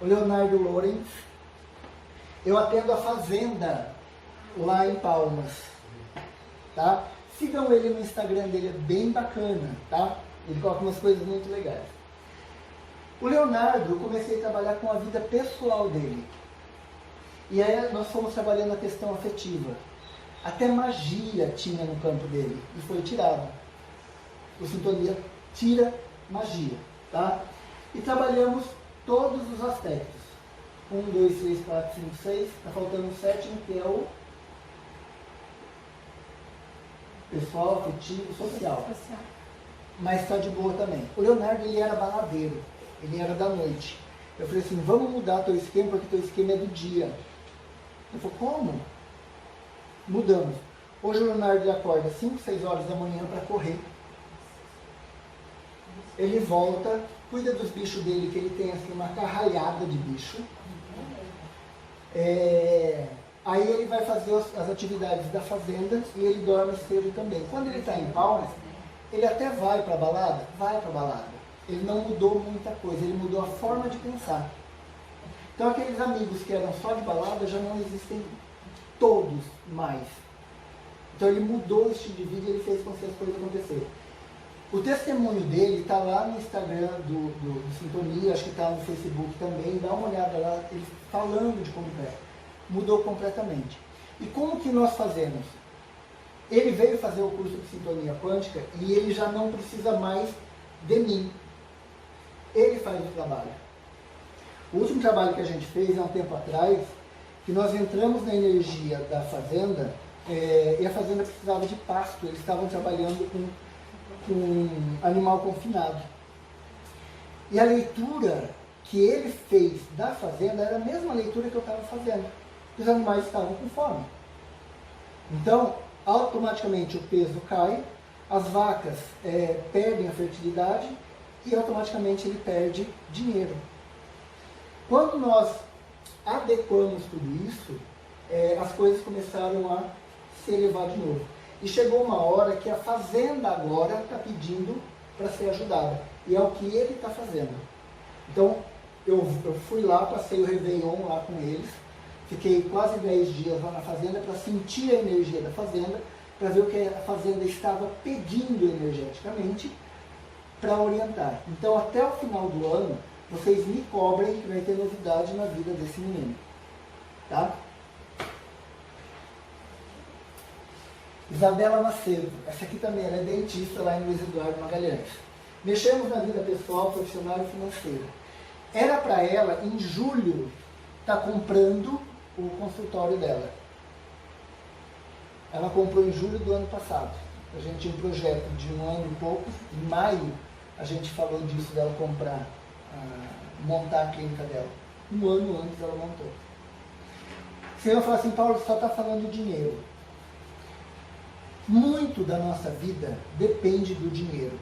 o Leonardo Lorenz. Eu atendo a Fazenda, lá em Palmas, tá? Sigam ele no Instagram dele, é bem bacana, tá? Ele coloca umas coisas muito legais. O Leonardo, eu comecei a trabalhar com a vida pessoal dele. E aí nós fomos trabalhando a questão afetiva. Até magia tinha no campo dele e foi tirado. O Sintonia tira magia, tá? E trabalhamos todos os aspectos. 1, 2, 3, 4, 5, 6. Está faltando o sétimo, que é o pessoal, afetivo, social. Mas está de boa também. O Leonardo, ele era baladeiro. Ele era da noite. Eu falei assim, vamos mudar teu esquema, porque teu esquema é do dia. Ele falou, como? Mudamos. Hoje o Leonardo ele acorda 5, 6 horas da manhã para correr. Ele volta, cuida dos bichos dele, que ele tem assim uma carralhada de bicho. Aí ele vai fazer as atividades da fazenda e ele dorme cedo também. Quando ele está em Palmas, ele até vai para a balada? Vai para a balada. Ele não mudou muita coisa, ele mudou a forma de pensar. Então aqueles amigos que eram só de balada já não existem todos mais. Então ele mudou o estilo de vida e ele fez com que as coisas aconteceram. O testemunho dele está lá no Instagram do Sintonia, acho que está no Facebook também, dá uma olhada lá, ele falando de como é. Mudou completamente. E como que nós fazemos? Ele veio fazer o curso de Sintonia Quântica e ele já não precisa mais de mim. Ele faz o trabalho. O último trabalho que a gente fez há um tempo atrás, que nós entramos na energia da fazenda, e a fazenda precisava de pasto, eles estavam trabalhando com animal confinado. E a leitura que ele fez da fazenda era a mesma leitura que eu estava fazendo. Os animais estavam com fome. Então, automaticamente o peso cai, as vacas perdem a fertilidade e automaticamente ele perde dinheiro. Quando nós adequamos tudo isso, as coisas começaram a se elevar de novo. E chegou uma hora que a fazenda agora está pedindo para ser ajudada. E é o que ele está fazendo. Então, eu fui lá, passei o Réveillon lá com eles, fiquei quase 10 dias lá na fazenda para sentir a energia da fazenda, para ver o que a fazenda estava pedindo energeticamente para orientar. Então, até o final do ano, vocês me cobrem que vai ter novidade na vida desse menino. Tá? Isabela Macedo, essa aqui também, ela é dentista lá em Luiz Eduardo Magalhães. Mexemos na vida pessoal, profissional e financeira. Era para ela, em julho, estar comprando o consultório dela. Ela comprou em julho do ano passado. A gente tinha um projeto de 1 ano e pouco. Em maio, a gente falou disso, dela comprar, montar a clínica dela. 1 ano antes ela montou. Você vai falar assim, Paulo, só está falando de dinheiro. Muito da nossa vida depende do dinheiro.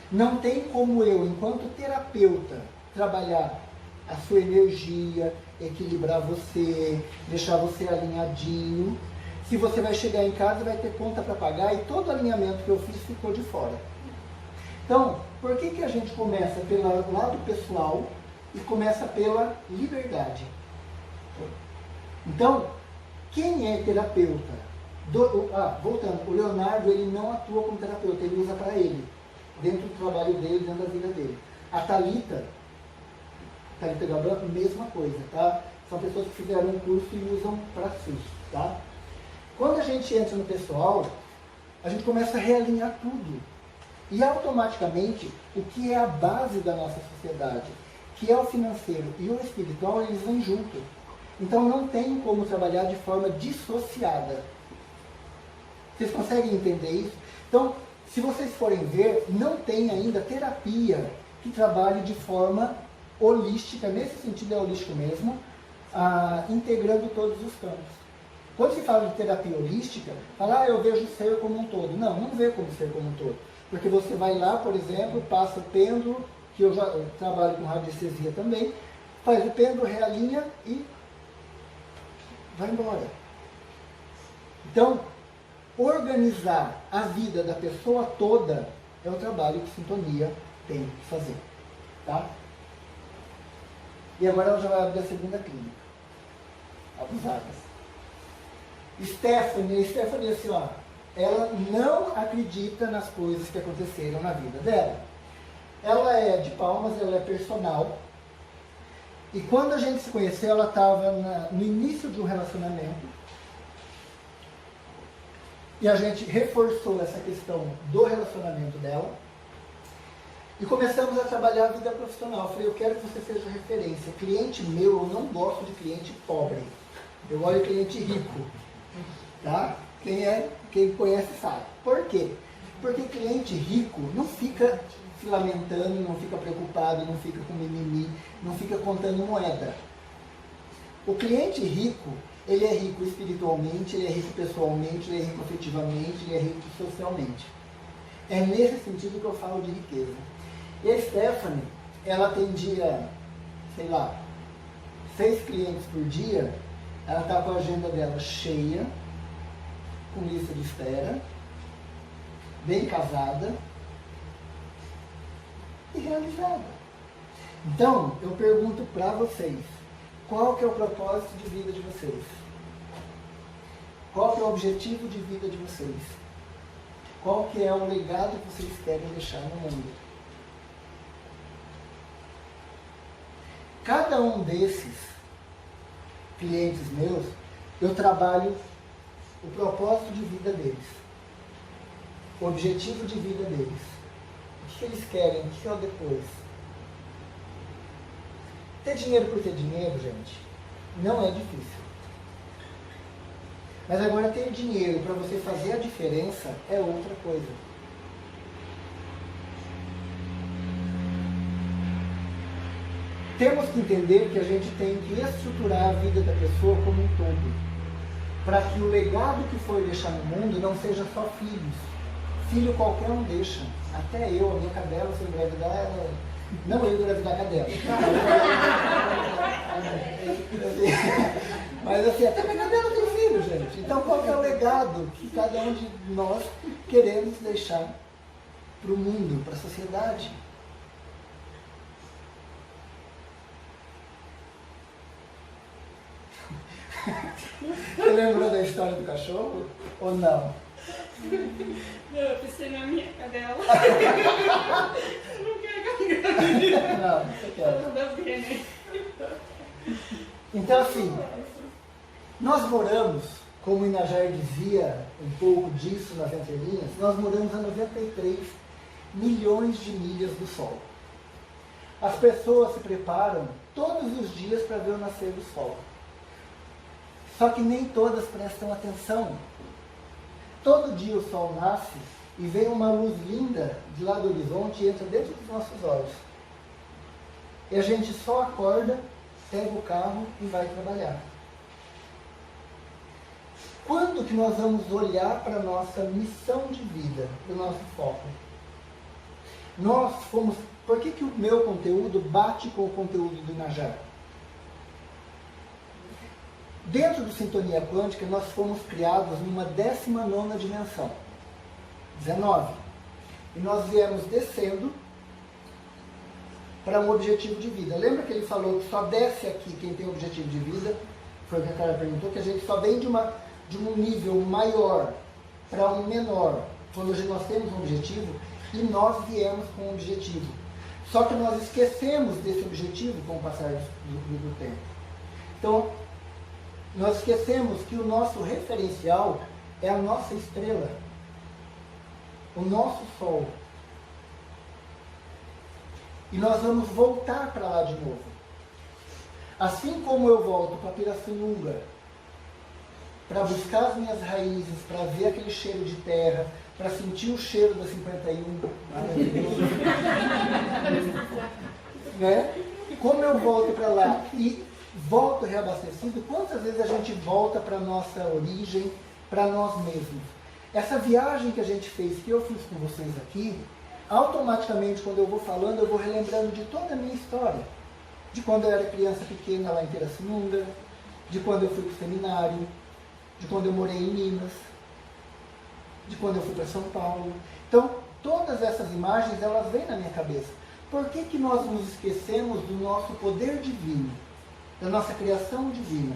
Não tem como eu, enquanto terapeuta, trabalhar a sua energia, equilibrar você, deixar você alinhadinho, se você vai chegar em casa e vai ter conta para pagar e todo o alinhamento que eu fiz ficou de fora. Então, por que a gente começa pelo lado pessoal e começa pela liberdade? Então, quem é terapeuta? Voltando, o Leonardo ele não atua como terapeuta, ele usa para ele, dentro do trabalho dele, dentro da vida dele. A Thalita Gaban, mesma coisa, tá? São pessoas que fizeram um curso e usam para si, tá? Quando a gente entra no pessoal, a gente começa a realinhar tudo. E automaticamente, o que é a base da nossa sociedade, que é o financeiro e o espiritual, eles vêm junto. Então não tem como trabalhar de forma dissociada. Vocês conseguem entender isso? Então, se vocês forem ver, não tem ainda terapia que trabalhe de forma holística, nesse sentido é holístico mesmo, integrando todos os campos. Quando se fala de terapia holística, fala, eu vejo o ser como um todo. Não, não vê como ser como um todo. Porque você vai lá, por exemplo, passa o pêndulo, que eu trabalho com radiestesia também, faz o pêndulo, realinha e vai embora. Então, organizar a vida da pessoa toda é o trabalho que Sintonia tem que fazer. Tá? E agora ela já vai abrir a segunda clínica. Abusadas. Stephanie assim, ó, ela não acredita nas coisas que aconteceram na vida dela. Ela é de Palmas, ela é personal. E quando a gente se conheceu, ela estava no início de um relacionamento. E a gente reforçou essa questão do relacionamento dela. E começamos a trabalhar a vida profissional. Eu falei, eu quero que você seja referência. Cliente meu, eu não gosto de cliente pobre. Eu gosto de cliente rico. Tá? Quem conhece sabe. Por quê? Porque cliente rico não fica se lamentando, não fica preocupado, não fica com mimimi, não fica contando moeda. O cliente rico, ele é rico espiritualmente, ele é rico pessoalmente, ele é rico afetivamente, ele é rico socialmente. É nesse sentido que eu falo de riqueza. E a Stephanie, ela atendia, sei lá, 6 clientes por dia, ela está com a agenda dela cheia, com lista de espera, bem casada e realizada. Então, eu pergunto para vocês, qual que é o propósito de vida de vocês? Qual que é o objetivo de vida de vocês? Qual que é o legado que vocês querem deixar no mundo? Cada um desses clientes meus, eu trabalho o propósito de vida deles, o objetivo de vida deles, o que eles querem, o que é o depois. Ter dinheiro por ter dinheiro, gente, não é difícil. Mas agora ter dinheiro para você fazer a diferença é outra coisa. Temos que entender que a gente tem que estruturar a vida da pessoa como um todo, para que o legado que for deixar no mundo não seja só filhos. Filho qualquer um deixa. Até eu, a minha cadela, se eu engravidar, não eu engravidar a cadela. Mas assim, até minha cadela tem filho, gente. Então qual que é o legado que cada um de nós queremos deixar para o mundo, para a sociedade? Você lembrou da história do cachorro? Ou não? Não, eu pensei na minha cadela. Eu não quero carregar. Não, você quer. Toda vez, né? Então assim, nós moramos, como o Inajar dizia um pouco disso nas entrelinhas, nós moramos a 93 milhões de milhas do Sol. As pessoas se preparam todos os dias para ver o nascer do Sol. Só que nem todas prestam atenção. Todo dia o sol nasce e vem uma luz linda de lá do horizonte e entra dentro dos nossos olhos. E a gente só acorda, pega o carro e vai trabalhar. Quando que nós vamos olhar para a nossa missão de vida, para o nosso foco? Por que o meu conteúdo bate com o conteúdo do Inajar? Dentro do Sintonia Quântica, nós fomos criados numa 19ª dimensão, 19. E nós viemos descendo para um objetivo de vida. Lembra que ele falou que só desce aqui quem tem objetivo de vida? Foi o que a cara perguntou, que a gente só vem de um nível maior para um menor, quando nós temos um objetivo, e nós viemos com um objetivo. Só que nós esquecemos desse objetivo com o passar do tempo. Então, nós esquecemos que o nosso referencial é a nossa estrela, o nosso sol. E nós vamos voltar para lá de novo. Assim como eu volto para Pirassununga, para buscar as minhas raízes, para ver aquele cheiro de terra, para sentir o cheiro da 51, né? Como eu volto para lá e volto reabastecido, quantas vezes a gente volta para a nossa origem, para nós mesmos? Essa viagem que a gente fez, que eu fiz com vocês aqui, automaticamente, quando eu vou falando, eu vou relembrando de toda a minha história. De quando eu era criança pequena lá em Pirassununga, de quando eu fui para o seminário, de quando eu morei em Minas, de quando eu fui para São Paulo. Então, todas essas imagens, elas vêm na minha cabeça. Por que nós nos esquecemos do nosso poder divino? Da nossa criação divina?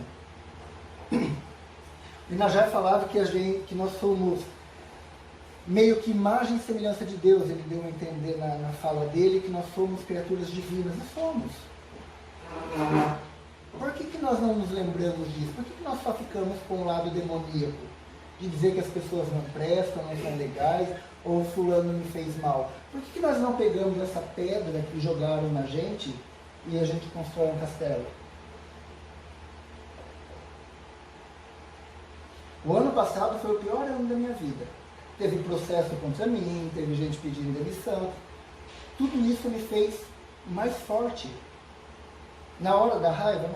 O Inajar falava que nós somos meio que imagem e semelhança de Deus. Ele deu a entender na fala dele que nós somos criaturas divinas. Nós somos. Por que nós não nos lembramos disso? Por que nós só ficamos com o lado demoníaco? De dizer que as pessoas não prestam, não são legais, ou fulano me fez mal. Por que nós não pegamos essa pedra que jogaram na gente e a gente constrói um castelo? O ano passado foi o pior ano da minha vida. Teve processo contra mim, teve gente pedindo demissão. Tudo isso me fez mais forte. Na hora da raiva,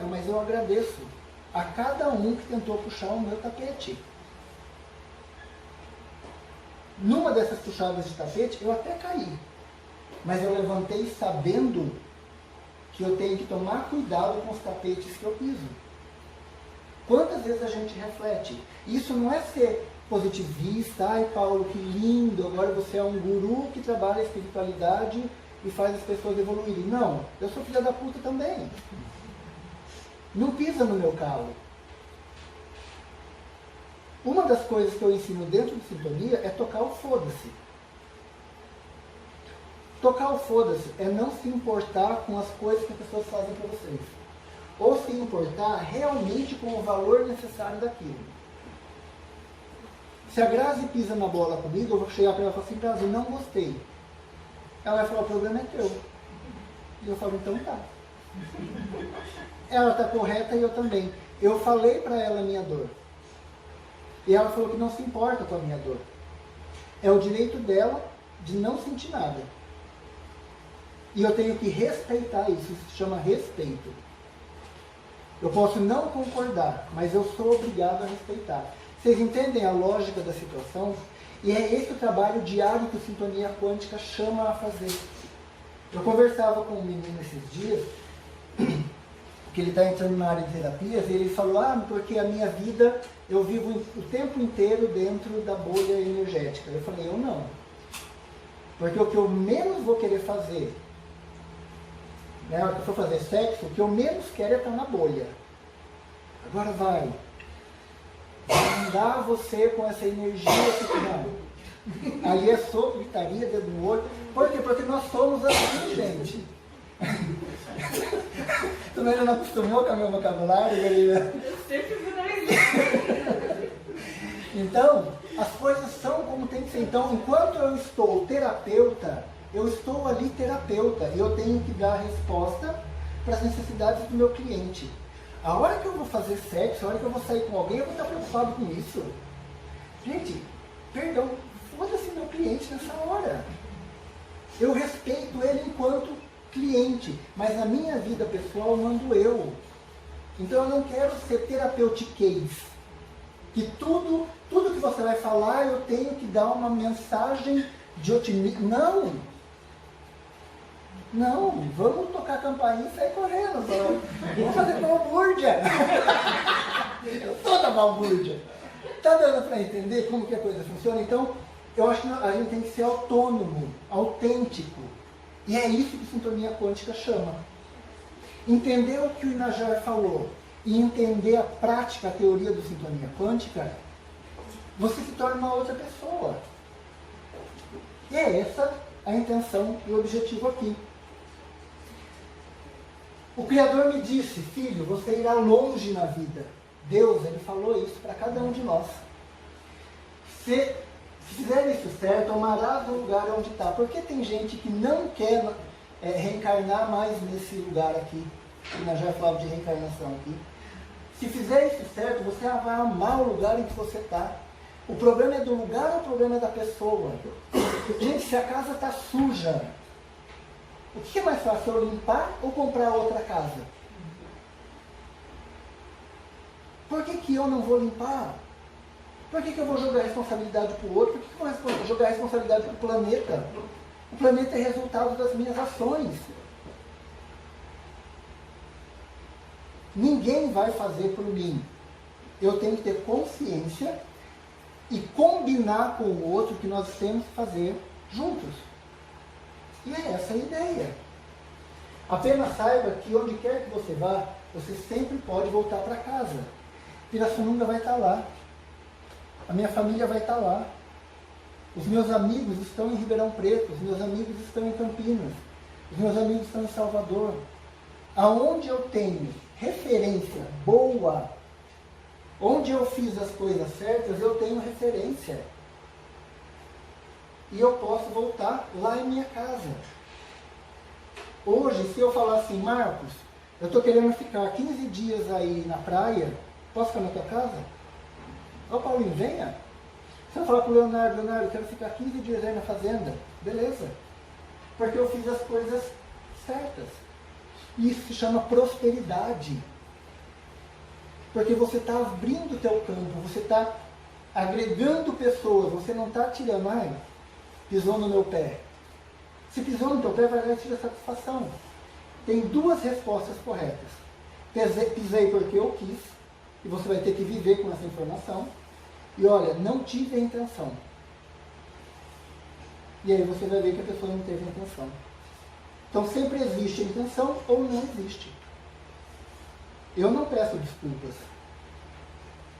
mas eu agradeço a cada um que tentou puxar o meu tapete. Numa dessas puxadas de tapete, eu até caí. Mas eu levantei sabendo que eu tenho que tomar cuidado com os tapetes que eu piso. Quantas vezes a gente reflete? Isso não é ser positivista, ai Paulo, que lindo, agora você é um guru que trabalha a espiritualidade e faz as pessoas evoluírem. Não, eu sou filha da puta também. Não pisa no meu calo. Uma das coisas que eu ensino dentro de Sintonia é tocar o foda-se. Tocar o foda-se é não se importar com as coisas que as pessoas fazem para vocês. Ou se importar realmente com o valor necessário daquilo. Se a Grazi pisa na bola comigo, eu vou chegar para ela e falar assim, Grazi, não gostei. Ela vai falar, o problema é teu. E eu falo, então tá. Ela está correta e eu também. Eu falei para ela a minha dor. E ela falou que não se importa com a minha dor. É o direito dela de não sentir nada. E eu tenho que respeitar isso. Isso se chama respeito. Eu posso não concordar, mas eu sou obrigado a respeitar. Vocês entendem a lógica da situação? E é esse o trabalho diário que o Sintonia Quântica chama a fazer. Eu conversava com um menino esses dias, que ele está entrando na área de terapias, e ele falou, porque a minha vida, eu vivo o tempo inteiro dentro da bolha energética. Eu falei, eu não. Porque o que eu menos vou querer fazer, na hora que eu for fazer sexo, o que eu menos quero é estar na bolha. Agora vai mandar você com essa energia que não. Ali é soco, gritaria, dedo no olho. Por quê? Porque nós somos assim, gente. Tu ainda não acostumou com o meu vocabulário, Galina? Eu sempre vou dar isso. Então, as coisas são como tem que ser. Então, enquanto eu estou terapeuta, eu estou ali terapeuta. E eu tenho que dar a resposta para as necessidades do meu cliente. A hora que eu vou fazer sexo, a hora que eu vou sair com alguém, eu vou estar preocupado com isso. Gente, perdão, foda-se meu cliente nessa hora. Eu respeito ele enquanto cliente, mas na minha vida pessoal mando eu. Então eu não quero ser terapeutiquez. Que tudo que você vai falar eu tenho que dar uma mensagem de otimismo. Não, vamos tocar a campainha e sair correndo. Vamos fazer balbúrdia. Eu sou da balbúrdia. Tá dando para entender como que a coisa funciona? Então, eu acho que a gente tem que ser autônomo, autêntico. E é isso que Sintonia Quântica chama. Entender o que o Inajar falou e entender a prática, a teoria do Sintonia Quântica, você se torna uma outra pessoa. E é essa a intenção e o objetivo aqui. O Criador me disse, filho, você irá longe na vida. Deus, ele falou isso para cada um de nós. Se fizer isso certo, amarás o lugar onde está. Porque tem gente que não quer reencarnar mais nesse lugar aqui. Nós já falamos de reencarnação aqui. Se fizer isso certo, você vai amar o lugar em que você está. O problema é do lugar ou o problema é da pessoa? Gente, se a casa está suja, o que é mais fácil, eu limpar ou comprar outra casa? Por que eu não vou limpar? Por que eu vou jogar a responsabilidade para o outro? Por que eu vou jogar a responsabilidade para o planeta? O planeta é resultado das minhas ações. Ninguém vai fazer por mim. Eu tenho que ter consciência e combinar com o outro que nós temos que fazer juntos. E é essa a ideia. Apenas saiba que onde quer que você vá, você sempre pode voltar para casa. Pirassununga vai estar lá. A minha família vai estar lá. Os meus amigos estão em Ribeirão Preto. Os meus amigos estão em Campinas. Os meus amigos estão em Salvador. aonde eu tenho referência boa, onde eu fiz as coisas certas, eu tenho referência. E eu posso voltar lá em minha casa. Hoje, se eu falar assim, Marcos, eu estou querendo ficar 15 dias aí na praia, posso ficar na tua casa? Ô Paulinho, venha. Se eu falar para o Leonardo, eu quero ficar 15 dias aí na fazenda, beleza. Porque eu fiz as coisas certas. Isso se chama prosperidade. Porque você está abrindo o teu campo, você está agregando pessoas, você não está tirando, pisou no meu pé. Se pisou no teu pé, vai dar tira satisfação. Tem duas respostas corretas. Pisei porque eu quis, e você vai ter que viver com essa informação. E olha, não tive a intenção. E aí você vai ver que a pessoa não teve a intenção. Então sempre existe a intenção ou não existe. Eu não peço desculpas.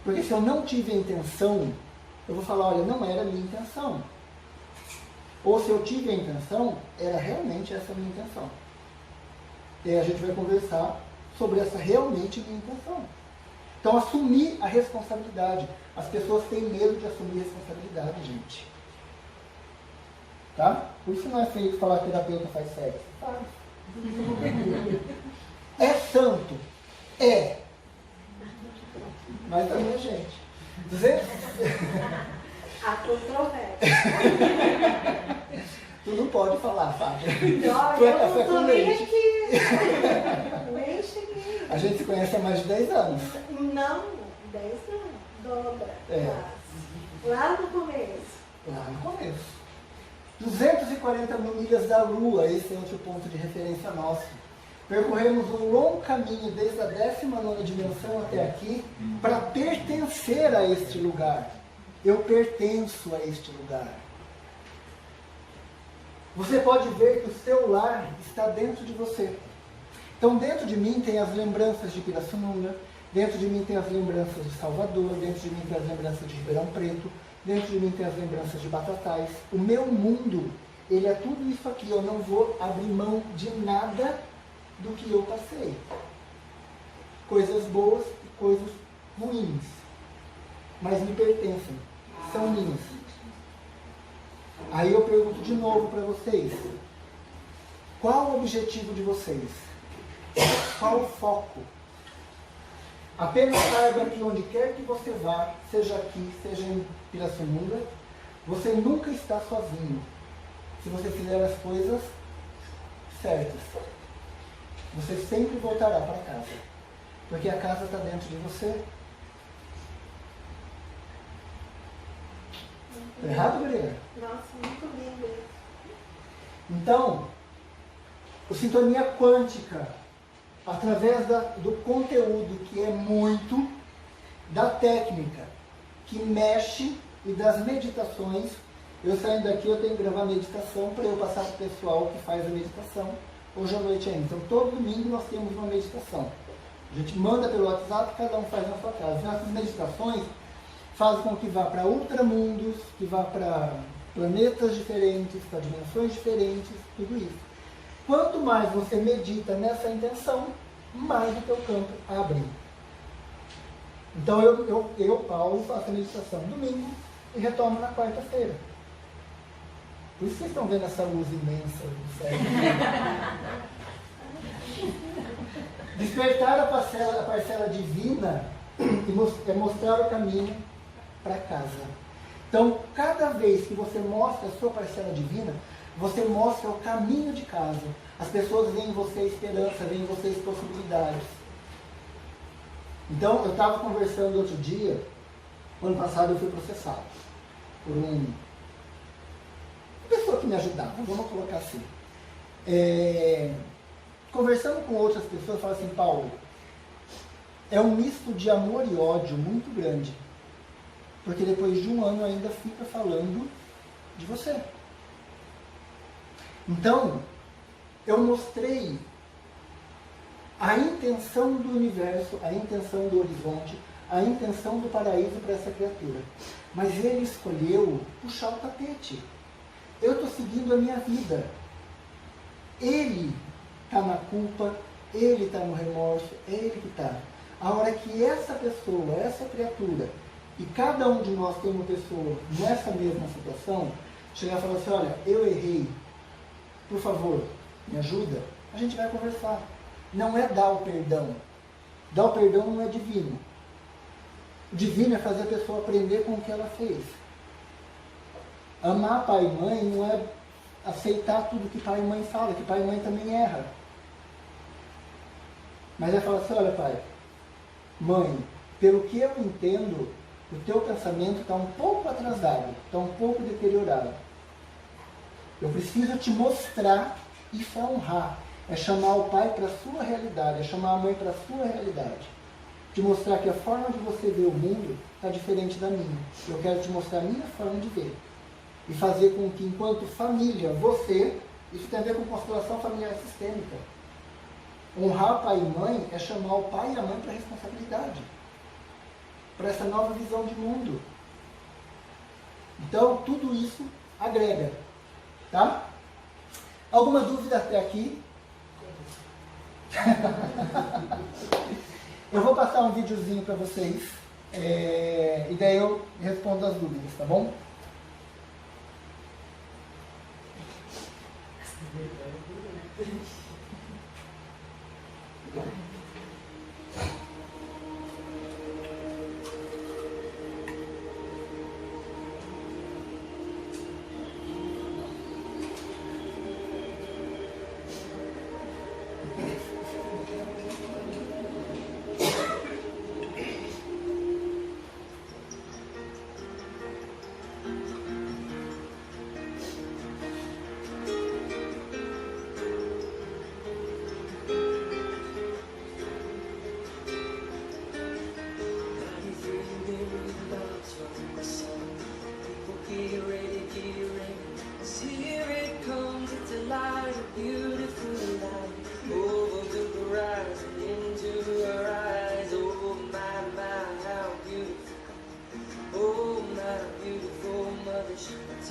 Porque se eu não tive a intenção, eu vou falar, olha, não era a minha intenção. Ou se eu tive a intenção, era realmente essa a minha intenção. E aí a gente vai conversar sobre essa realmente minha intenção. Então assumir a responsabilidade. As pessoas têm medo de assumir a responsabilidade, gente. Tá? Por isso não é feito falar que o terapeuta faz sexo. Faz. É santo? É. Mas também é gente. 200... A controvérsia. Tu não pode falar, Fábio. Não, Tu é eu café não com tô nem leite. aqui. Nem cheguei. A gente se conhece há mais de 10 anos. Não, 10 não. Dobra. É. Quase. Lá no começo. Lá no começo. 240 mil milhas da Lua, esse é outro ponto de referência nosso. Percorremos um longo caminho desde a 19ª dimensão até aqui para pertencer a este lugar. Eu pertenço a este lugar. Você pode ver que o seu lar está dentro de você. Então dentro de mim tem as lembranças de Pirassununga, dentro de mim tem as lembranças de Salvador, dentro de mim tem as lembranças de Ribeirão Preto, dentro de mim tem as lembranças de Batatais. O meu mundo, ele é tudo isso aqui. Eu não vou abrir mão de nada do que eu passei. Coisas boas e coisas ruins. Mas me pertencem. São minhas. Aí eu pergunto de novo para vocês. Qual o objetivo de vocês? Qual o foco? Apenas saiba que onde quer que você vá, seja aqui, seja em Pirassununga, você nunca está sozinho. Se você fizer as coisas certas. Você sempre voltará para casa. Porque a casa está dentro de você. Tá errado, Maria? Nossa, muito lindo isso. Então, o Sintonia Quântica, através do conteúdo que é muito, da técnica que mexe e das meditações, eu saindo daqui eu tenho que gravar meditação para eu passar para o pessoal que faz a meditação hoje à noite ainda. Então todo domingo nós temos uma meditação. A gente manda pelo WhatsApp, cada um faz na sua casa. Essas meditações fazem com que vá para ultramundos, que vá para planetas diferentes, para dimensões diferentes, tudo isso. Quanto mais você medita nessa intenção, mais o teu campo abre. Então eu, Paulo, faço a meditação domingo e retomo na quarta-feira. Por isso vocês estão vendo essa luz imensa do céu. Despertar a parcela divina é mostrar o caminho para casa. Então, cada vez que você mostra a sua parcela divina, você mostra o caminho de casa. As pessoas veem em você esperança, veem em você possibilidades. Então, eu estava conversando outro dia, ano passado eu fui processado por uma pessoa que me ajudava, vamos colocar assim. Conversando com outras pessoas, eu falo assim, Paulo, é um misto de amor e ódio muito grande. Porque depois de um ano ainda fica falando de você. Então, eu mostrei a intenção do universo, a intenção do horizonte, a intenção do paraíso para essa criatura. Mas ele escolheu puxar o tapete. Eu estou seguindo a minha vida. Ele está na culpa, ele está no remorso, é ele que está. A hora que essa pessoa, essa criatura, e cada um de nós tem uma pessoa nessa mesma situação, chegar e falar assim, olha, eu errei, por favor, me ajuda, a gente vai conversar. Não é dar o perdão. Dar o perdão não é divino. O divino é fazer a pessoa aprender com o que ela fez. Amar pai e mãe não é aceitar tudo que pai e mãe falam, que pai e mãe também erra. Mas é falar assim, olha pai, mãe, pelo que eu entendo, o teu pensamento está um pouco atrasado, está um pouco deteriorado. Eu preciso te mostrar, isso é honrar, é chamar o pai para a sua realidade, é chamar a mãe para a sua realidade. Te mostrar que a forma de você ver o mundo está diferente da minha. Eu quero te mostrar a minha forma de ver. E fazer com que, enquanto família, você, isso tem a ver com constelação familiar sistêmica. Honrar pai e mãe é chamar o pai e a mãe para a responsabilidade. Para essa nova visão de mundo. Então, tudo isso agrega. Tá? Alguma dúvida até aqui? Eu vou passar um videozinho para vocês. E daí eu respondo as dúvidas, tá bom?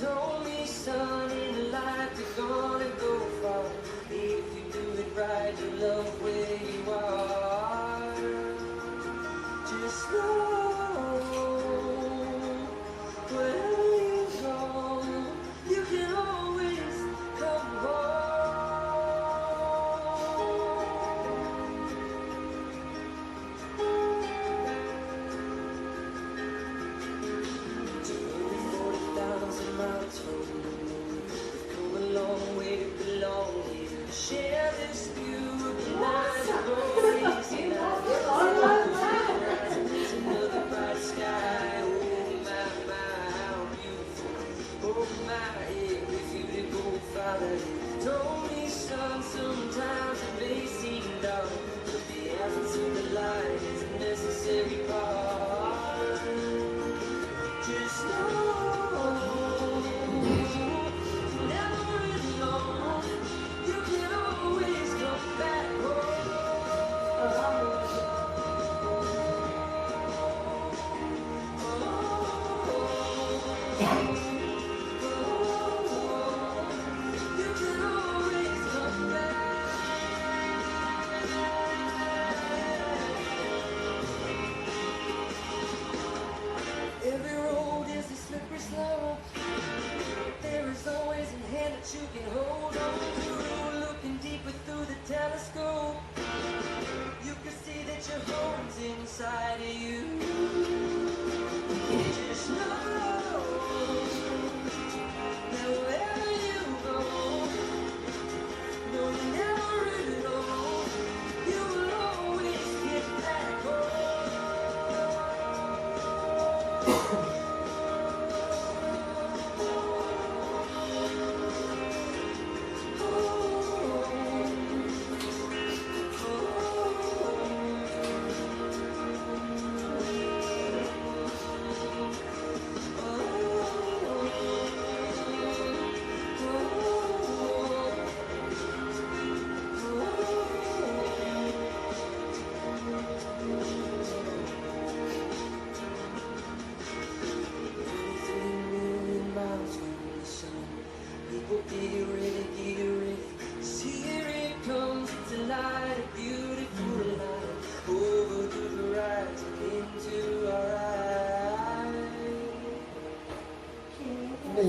Told me, son, in life you're gonna go far. If you do it right, you love where you are. Just know, wherever you go, you can always come home. Miles from you, we've come a long way to belong here. Share this view of the night.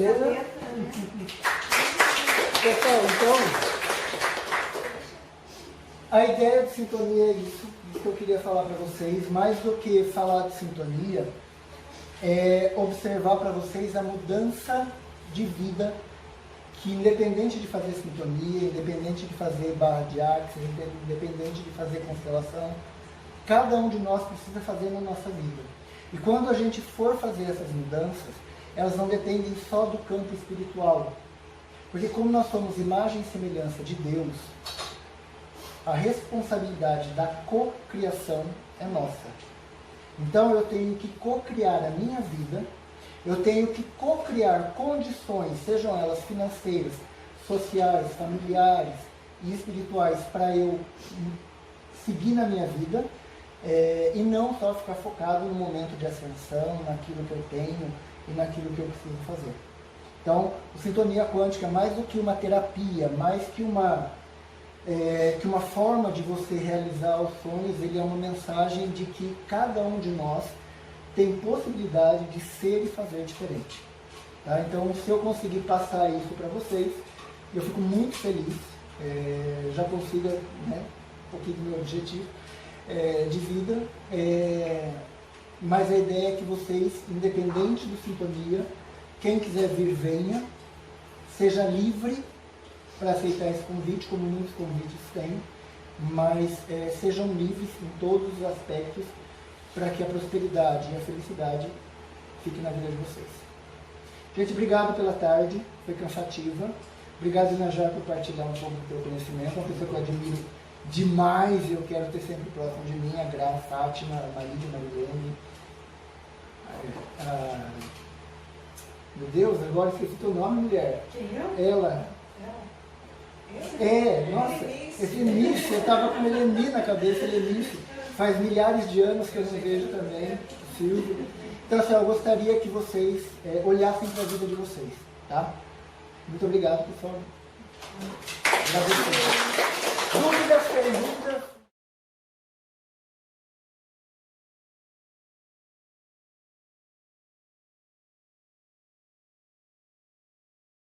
Beleza? Letra, né? Pessoal, então, a ideia de sintonia é isso que eu queria falar para vocês. Mais do que falar de sintonia, é observar para vocês a mudança de vida que, independente de fazer sintonia, independente de fazer barra de axis, independente de fazer constelação, cada um de nós precisa fazer na nossa vida. E quando a gente for fazer essas mudanças, elas não dependem só do campo espiritual. Porque como nós somos imagem e semelhança de Deus, a responsabilidade da cocriação é nossa. Então eu tenho que cocriar a minha vida, eu tenho que cocriar condições, sejam elas financeiras, sociais, familiares e espirituais, para eu seguir na minha vida, e não só ficar focado no momento de ascensão, naquilo que eu tenho e naquilo que eu preciso fazer. Então, o Sintonia Quântica, mais do que uma terapia, mais que uma forma de você realizar os sonhos, ele é uma mensagem de que cada um de nós tem possibilidade de ser e fazer diferente. Tá? Então, se eu conseguir passar isso para vocês, eu fico muito feliz, já consigo, né, um pouquinho do meu objetivo de vida, mas a ideia é que vocês, independente do Sintonia, quem quiser vir, venha, seja livre para aceitar esse convite, como muitos convites têm, mas sejam livres em todos os aspectos para que a prosperidade e a felicidade fiquem na vida de vocês. Gente, obrigado pela tarde, foi cansativa. Obrigado, Inajá, por partilhar um pouco do teu conhecimento, uma pessoa que eu admiro demais e eu quero ter sempre próximo de mim, a Gra, a Fátima, a Marília, a Marilene. Meu Deus, agora esqueci teu nome, mulher. Quem eu? Ela. Nossa, esse Elenice, eu estava com Eleni na cabeça, Elenice. Faz milhares de anos que eu não vejo também, Silvio. Então, assim, eu gostaria que vocês olhassem para a vida de vocês, tá? Muito obrigado, pessoal. Agradeço. Dúvidas,